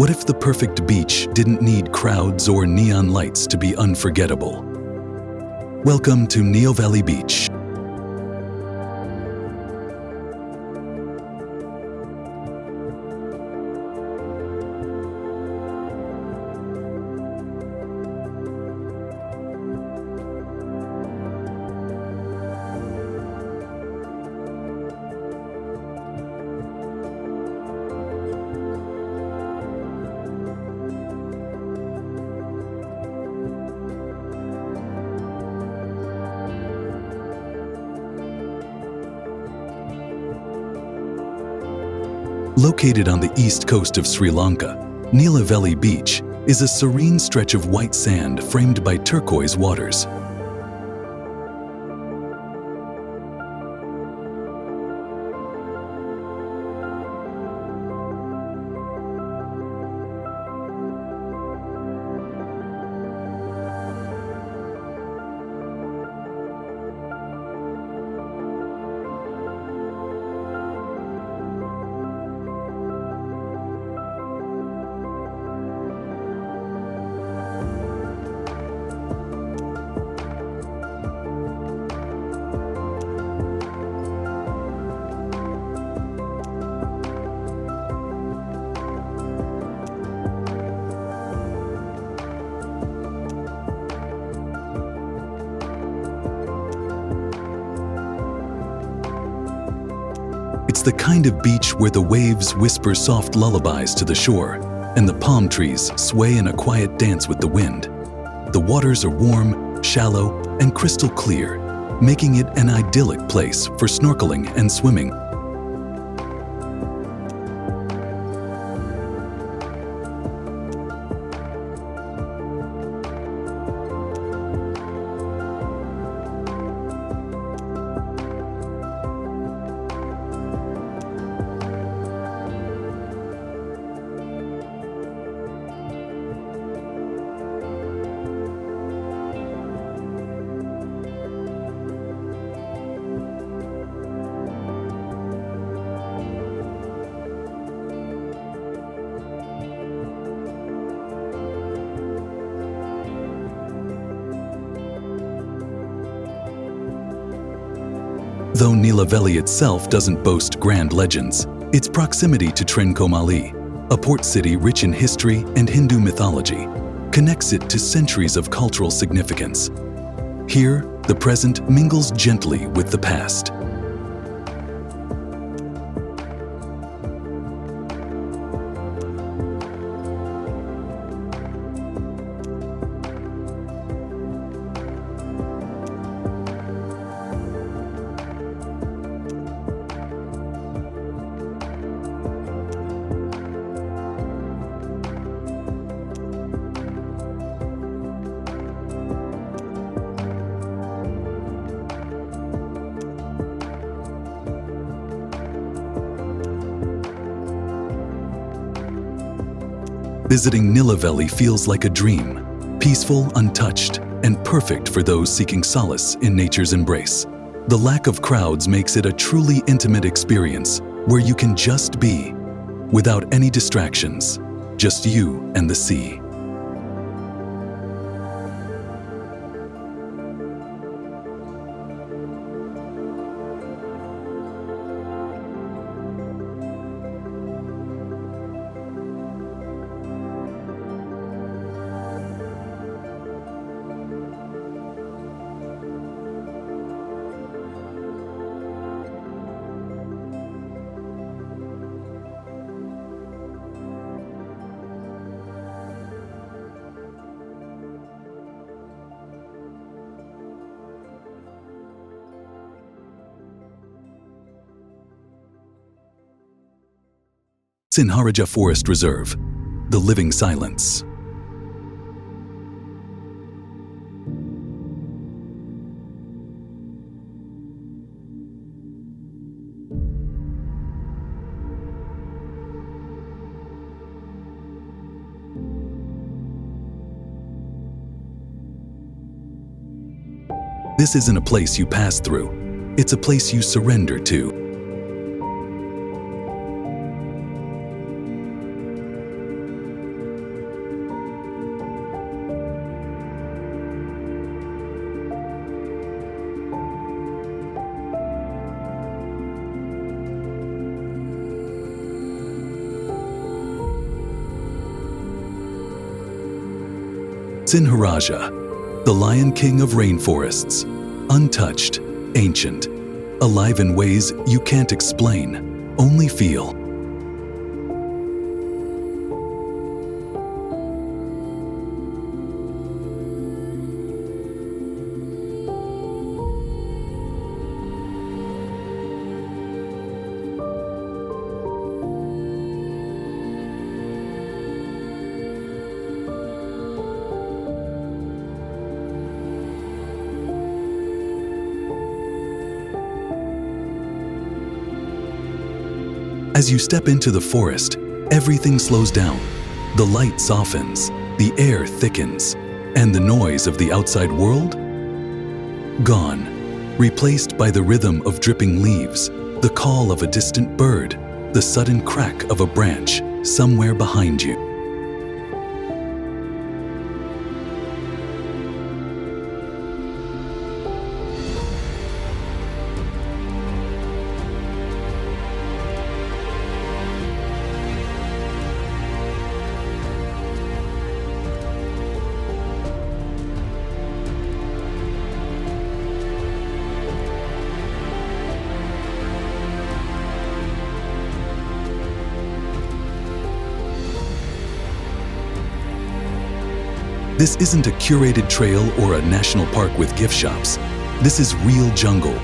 A: What if the perfect beach didn't need crowds or neon lights to be unforgettable? Welcome to Nilaveli Beach. Located on the east coast of Sri Lanka, Nilaveli Beach is a serene stretch of white sand framed by turquoise waters. It's the kind of beach where the waves whisper soft lullabies to the shore, and the palm trees sway in a quiet dance with the wind. The waters are warm, shallow, and crystal clear, making it an idyllic place for snorkeling and swimming. Though Nilaveli itself doesn't boast grand legends, its proximity to Tranquility, a port city rich in history and Hindu mythology, connects it to centuries of cultural significance. Here, the present mingles gently with the past. Visiting Nilaveli feels like a dream, peaceful, untouched, and perfect for those seeking solace in nature's embrace. The lack of crowds makes it a truly intimate experience where you can just be, without any distractions, just you and the sea. Sinharaja Forest Reserve, the living silence. This isn't a place you pass through, it's a place you surrender to. Sinharaja, the Lion King of rainforests, untouched, ancient, alive in ways you can't explain, only feel. As you step into the forest, everything slows down. The light softens, the air thickens, and the noise of the outside world? Gone, replaced by the rhythm of dripping leaves, the call of a distant bird, the sudden crack of a branch somewhere behind you. This isn't a curated trail or a national park with gift shops. This is real jungle.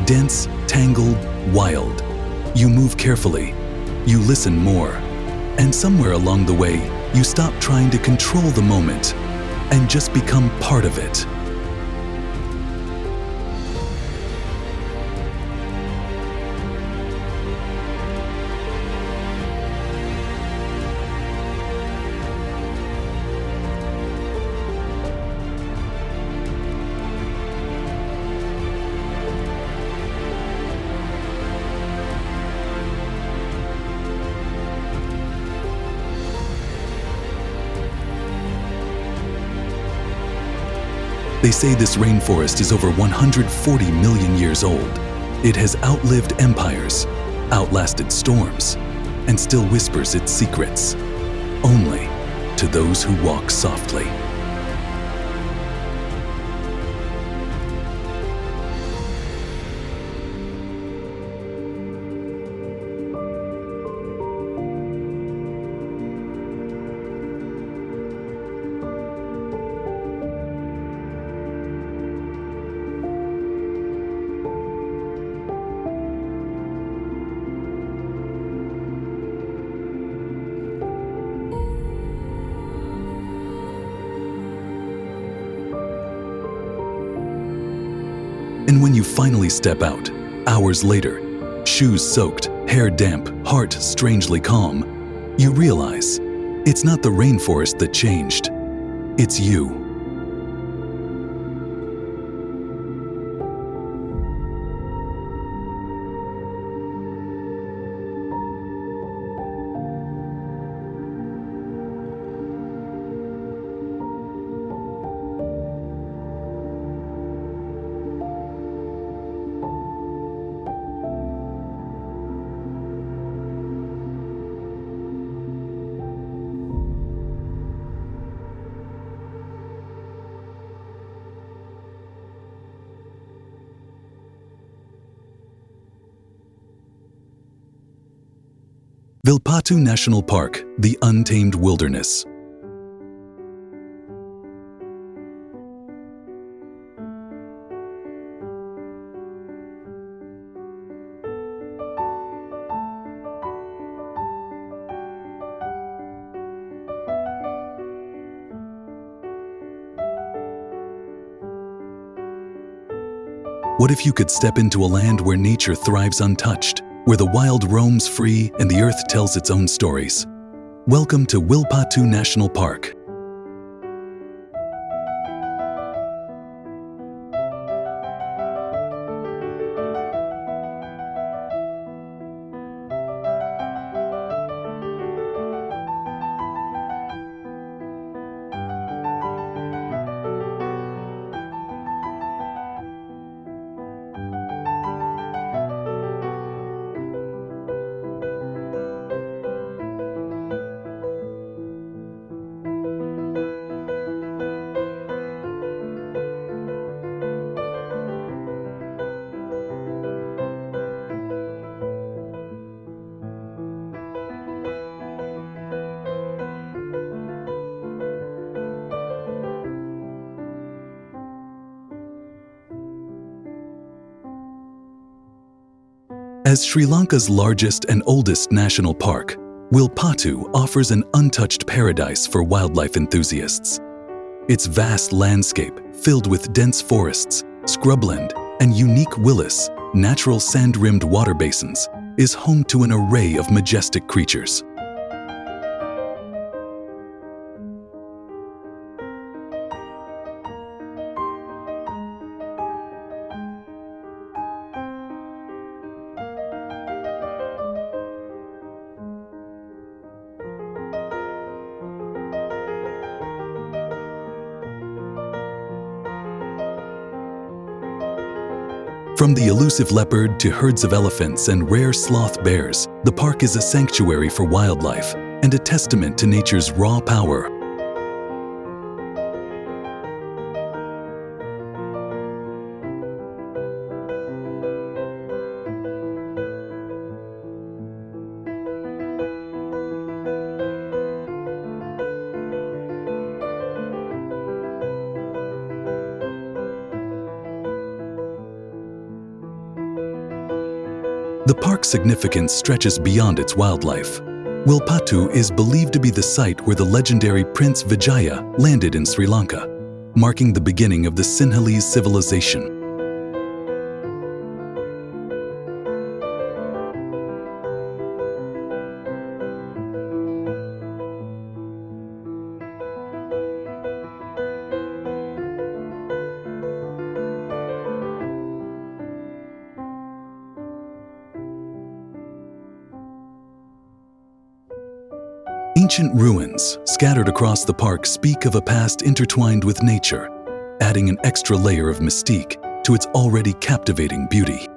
A: Dense, tangled, wild. You move carefully. You listen more. And somewhere along the way, you stop trying to control the moment and just become part of it. They say this rainforest is over 140 million years old. It has outlived empires, outlasted storms, and still whispers its secrets, only to those who walk softly. And when you finally step out, hours later, shoes soaked, hair damp, heart strangely calm, you realize it's not the rainforest that changed, it's you. Wilpattu National Park, the untamed wilderness. What if you could step into a land where nature thrives untouched, where the wild roams free and the earth tells its own stories? Welcome to Wilpattu National Park. As Sri Lanka's largest and oldest national park, Wilpattu offers an untouched paradise for wildlife enthusiasts. Its vast landscape, filled with dense forests, scrubland, and unique willis, natural sand-rimmed water basins, is home to an array of majestic creatures. From the elusive leopard to herds of elephants and rare sloth bears, the park is a sanctuary for wildlife and a testament to nature's raw power. The park's significance stretches beyond its wildlife. Wilpattu is believed to be the site where the legendary Prince Vijaya landed in Sri Lanka, marking the beginning of the Sinhalese civilization. Ancient ruins scattered across the park speak of a past intertwined with nature, adding an extra layer of mystique to its already captivating beauty.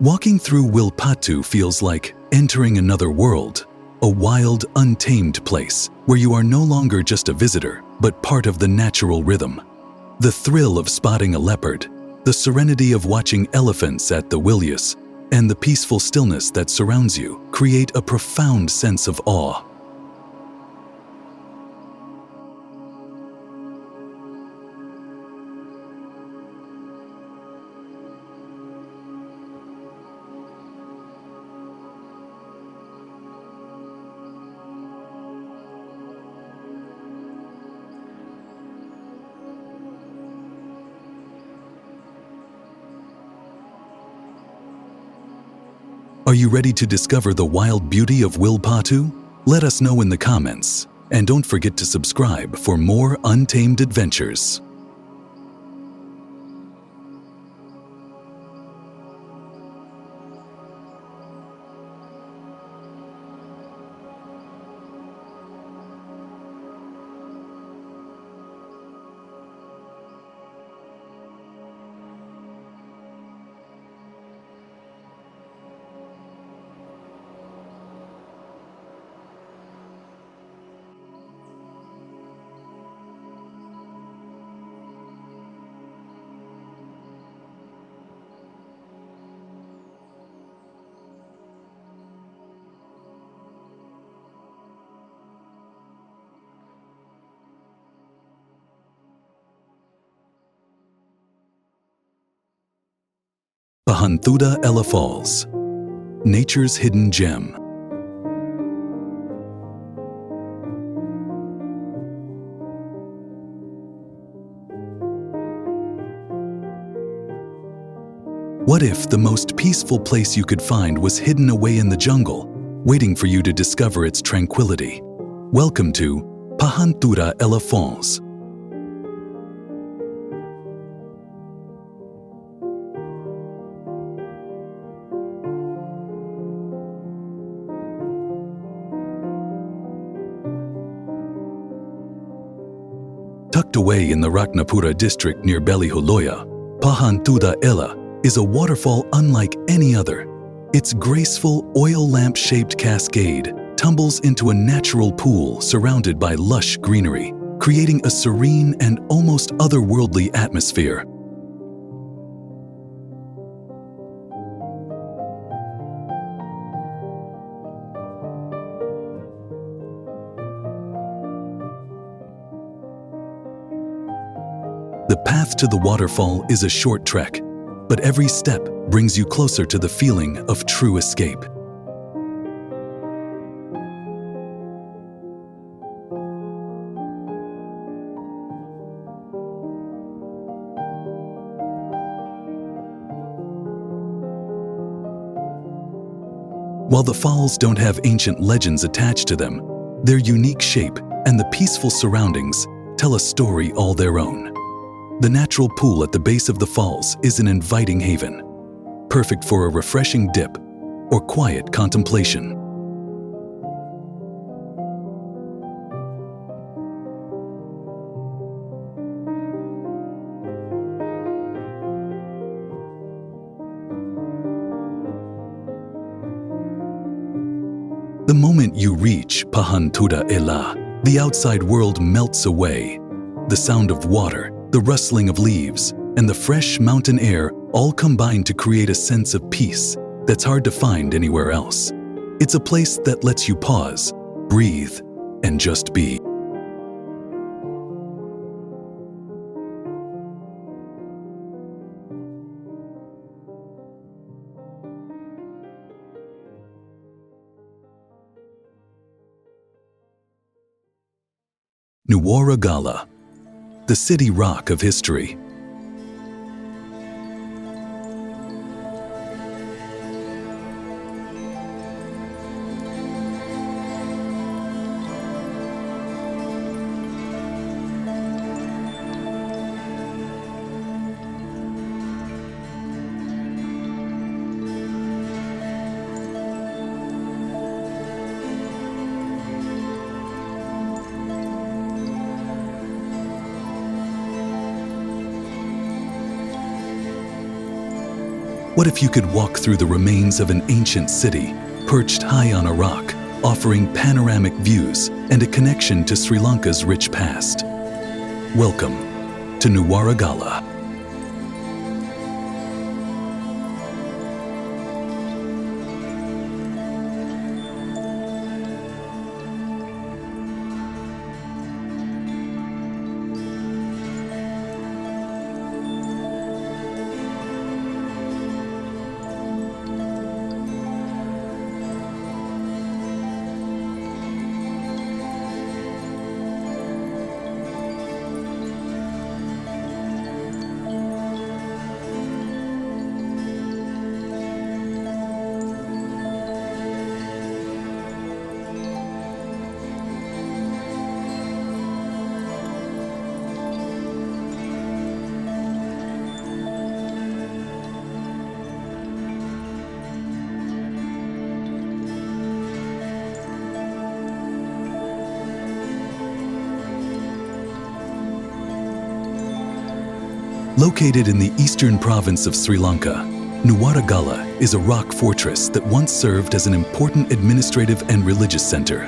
A: Walking through Wilpattu feels like entering another world, a wild, untamed place where you are no longer just a visitor, but part of the natural rhythm. The thrill of spotting a leopard, the serenity of watching elephants at the Willius, and the peaceful stillness that surrounds you create a profound sense of awe. Are you ready to discover the wild beauty of Wilpattu? Let us know in the comments, and don't forget to subscribe for more untamed adventures. Pahantuda Ella Falls, nature's hidden gem. What if the most peaceful place you could find was hidden away in the jungle, waiting for you to discover its tranquility? Welcome to Pahantuda Ella Falls. Tucked away in the Ratnapura district near Belihuloya, Pahantuda Ella is a waterfall unlike any other. Its graceful, oil lamp-shaped cascade tumbles into a natural pool surrounded by lush greenery, creating a serene and almost otherworldly atmosphere. The path to the waterfall is a short trek, but every step brings you closer to the feeling of true escape. While the falls don't have ancient legends attached to them, their unique shape and the peaceful surroundings tell a story all their own. The natural pool at the base of the falls is an inviting haven, perfect for a refreshing dip or quiet contemplation. The moment you reach Pahantuda Ella, the outside world melts away. The sound of water, the rustling of leaves, and the fresh mountain air all combine to create a sense of peace that's hard to find anywhere else. It's a place that lets you pause, breathe, and just be. Nuwara, the city rock of history. What if you could walk through the remains of an ancient city, perched high on a rock, offering panoramic views and a connection to Sri Lanka's rich past? Welcome to Nuwara. Located in the eastern province of Sri Lanka, Nuwara is a rock fortress that once served as an important administrative and religious center.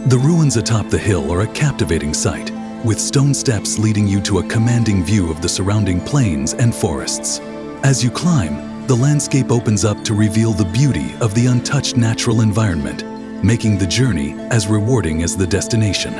A: The ruins atop the hill are a captivating sight, with stone steps leading you to a commanding view of the surrounding plains and forests. As you climb, the landscape opens up to reveal the beauty of the untouched natural environment, making the journey as rewarding as the destination.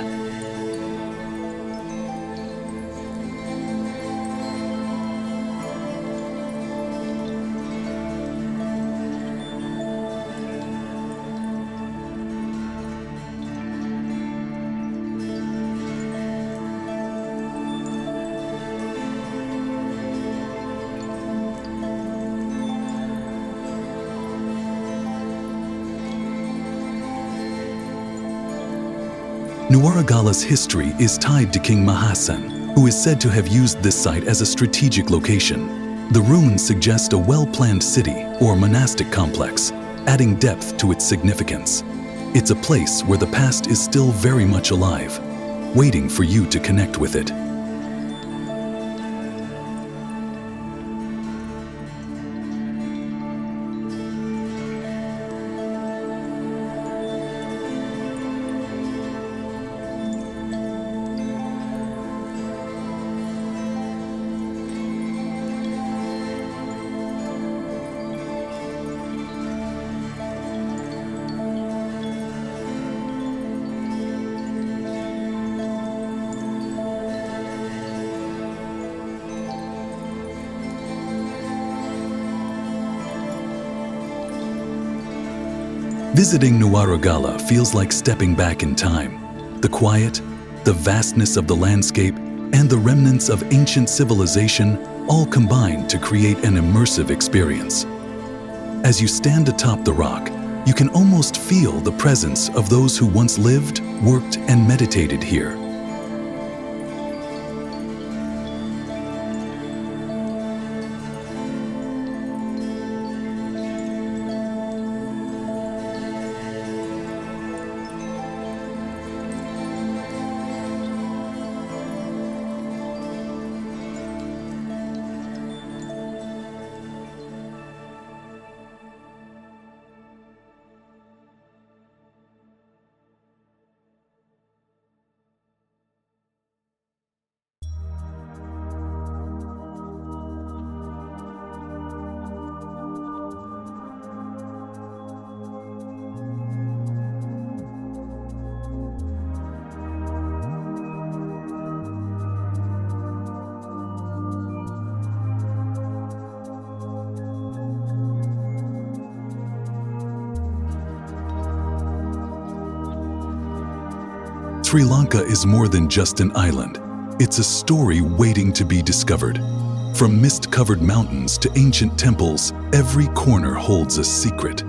A: Nuwaragala's history is tied to King Mahasan, who is said to have used this site as a strategic location. The ruins suggest a well-planned city or monastic complex, adding depth to its significance. It's a place where the past is still very much alive, waiting for you to connect with it. Visiting Nuwara feels like stepping back in time. The quiet, the vastness of the landscape, and the remnants of ancient civilization all combine to create an immersive experience. As you stand atop the rock, You can almost feel the presence of those who once lived, worked, and meditated here. Sri Lanka is more than just an island. It's a story waiting to be discovered. From mist-covered mountains to ancient temples, every corner holds a secret.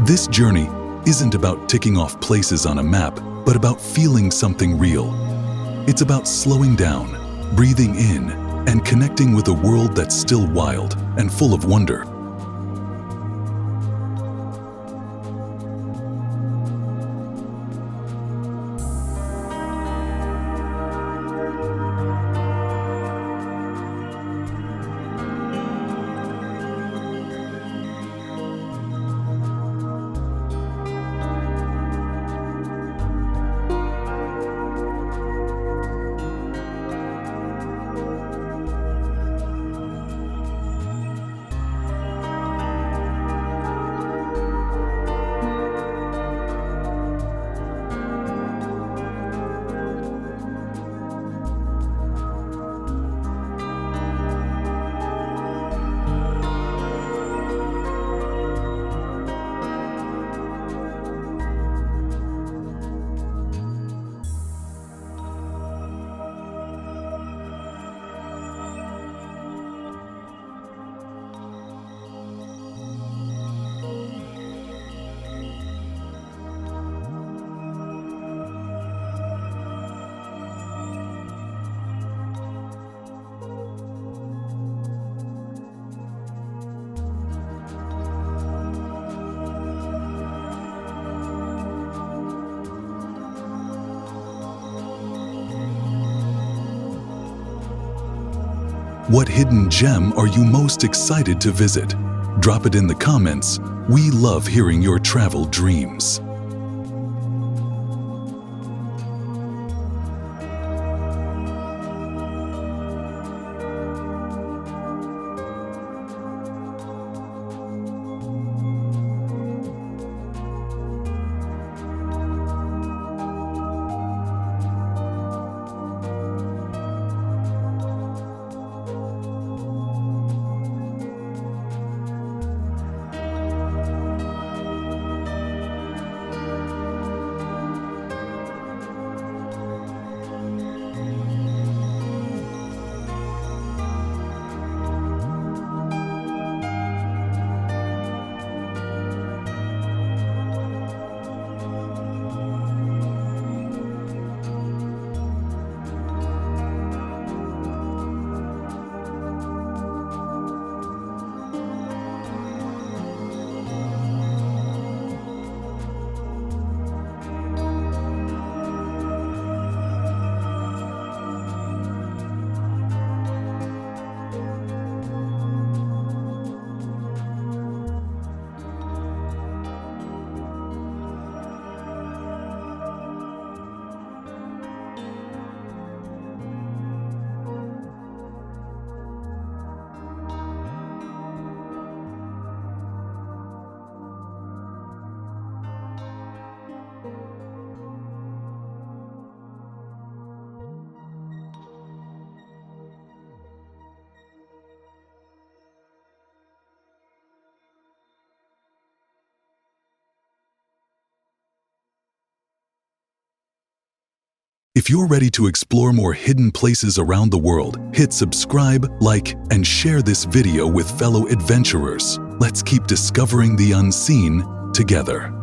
A: This journey isn't about ticking off places on a map, but about feeling something real. It's about slowing down, breathing in, and connecting with a world that's still wild and full of wonder. What hidden gem are you most excited to visit? Drop it in the comments. We love hearing your travel dreams. If you're ready to explore more hidden places around the world, hit subscribe, like, and share this video with fellow adventurers. Let's keep discovering the unseen together.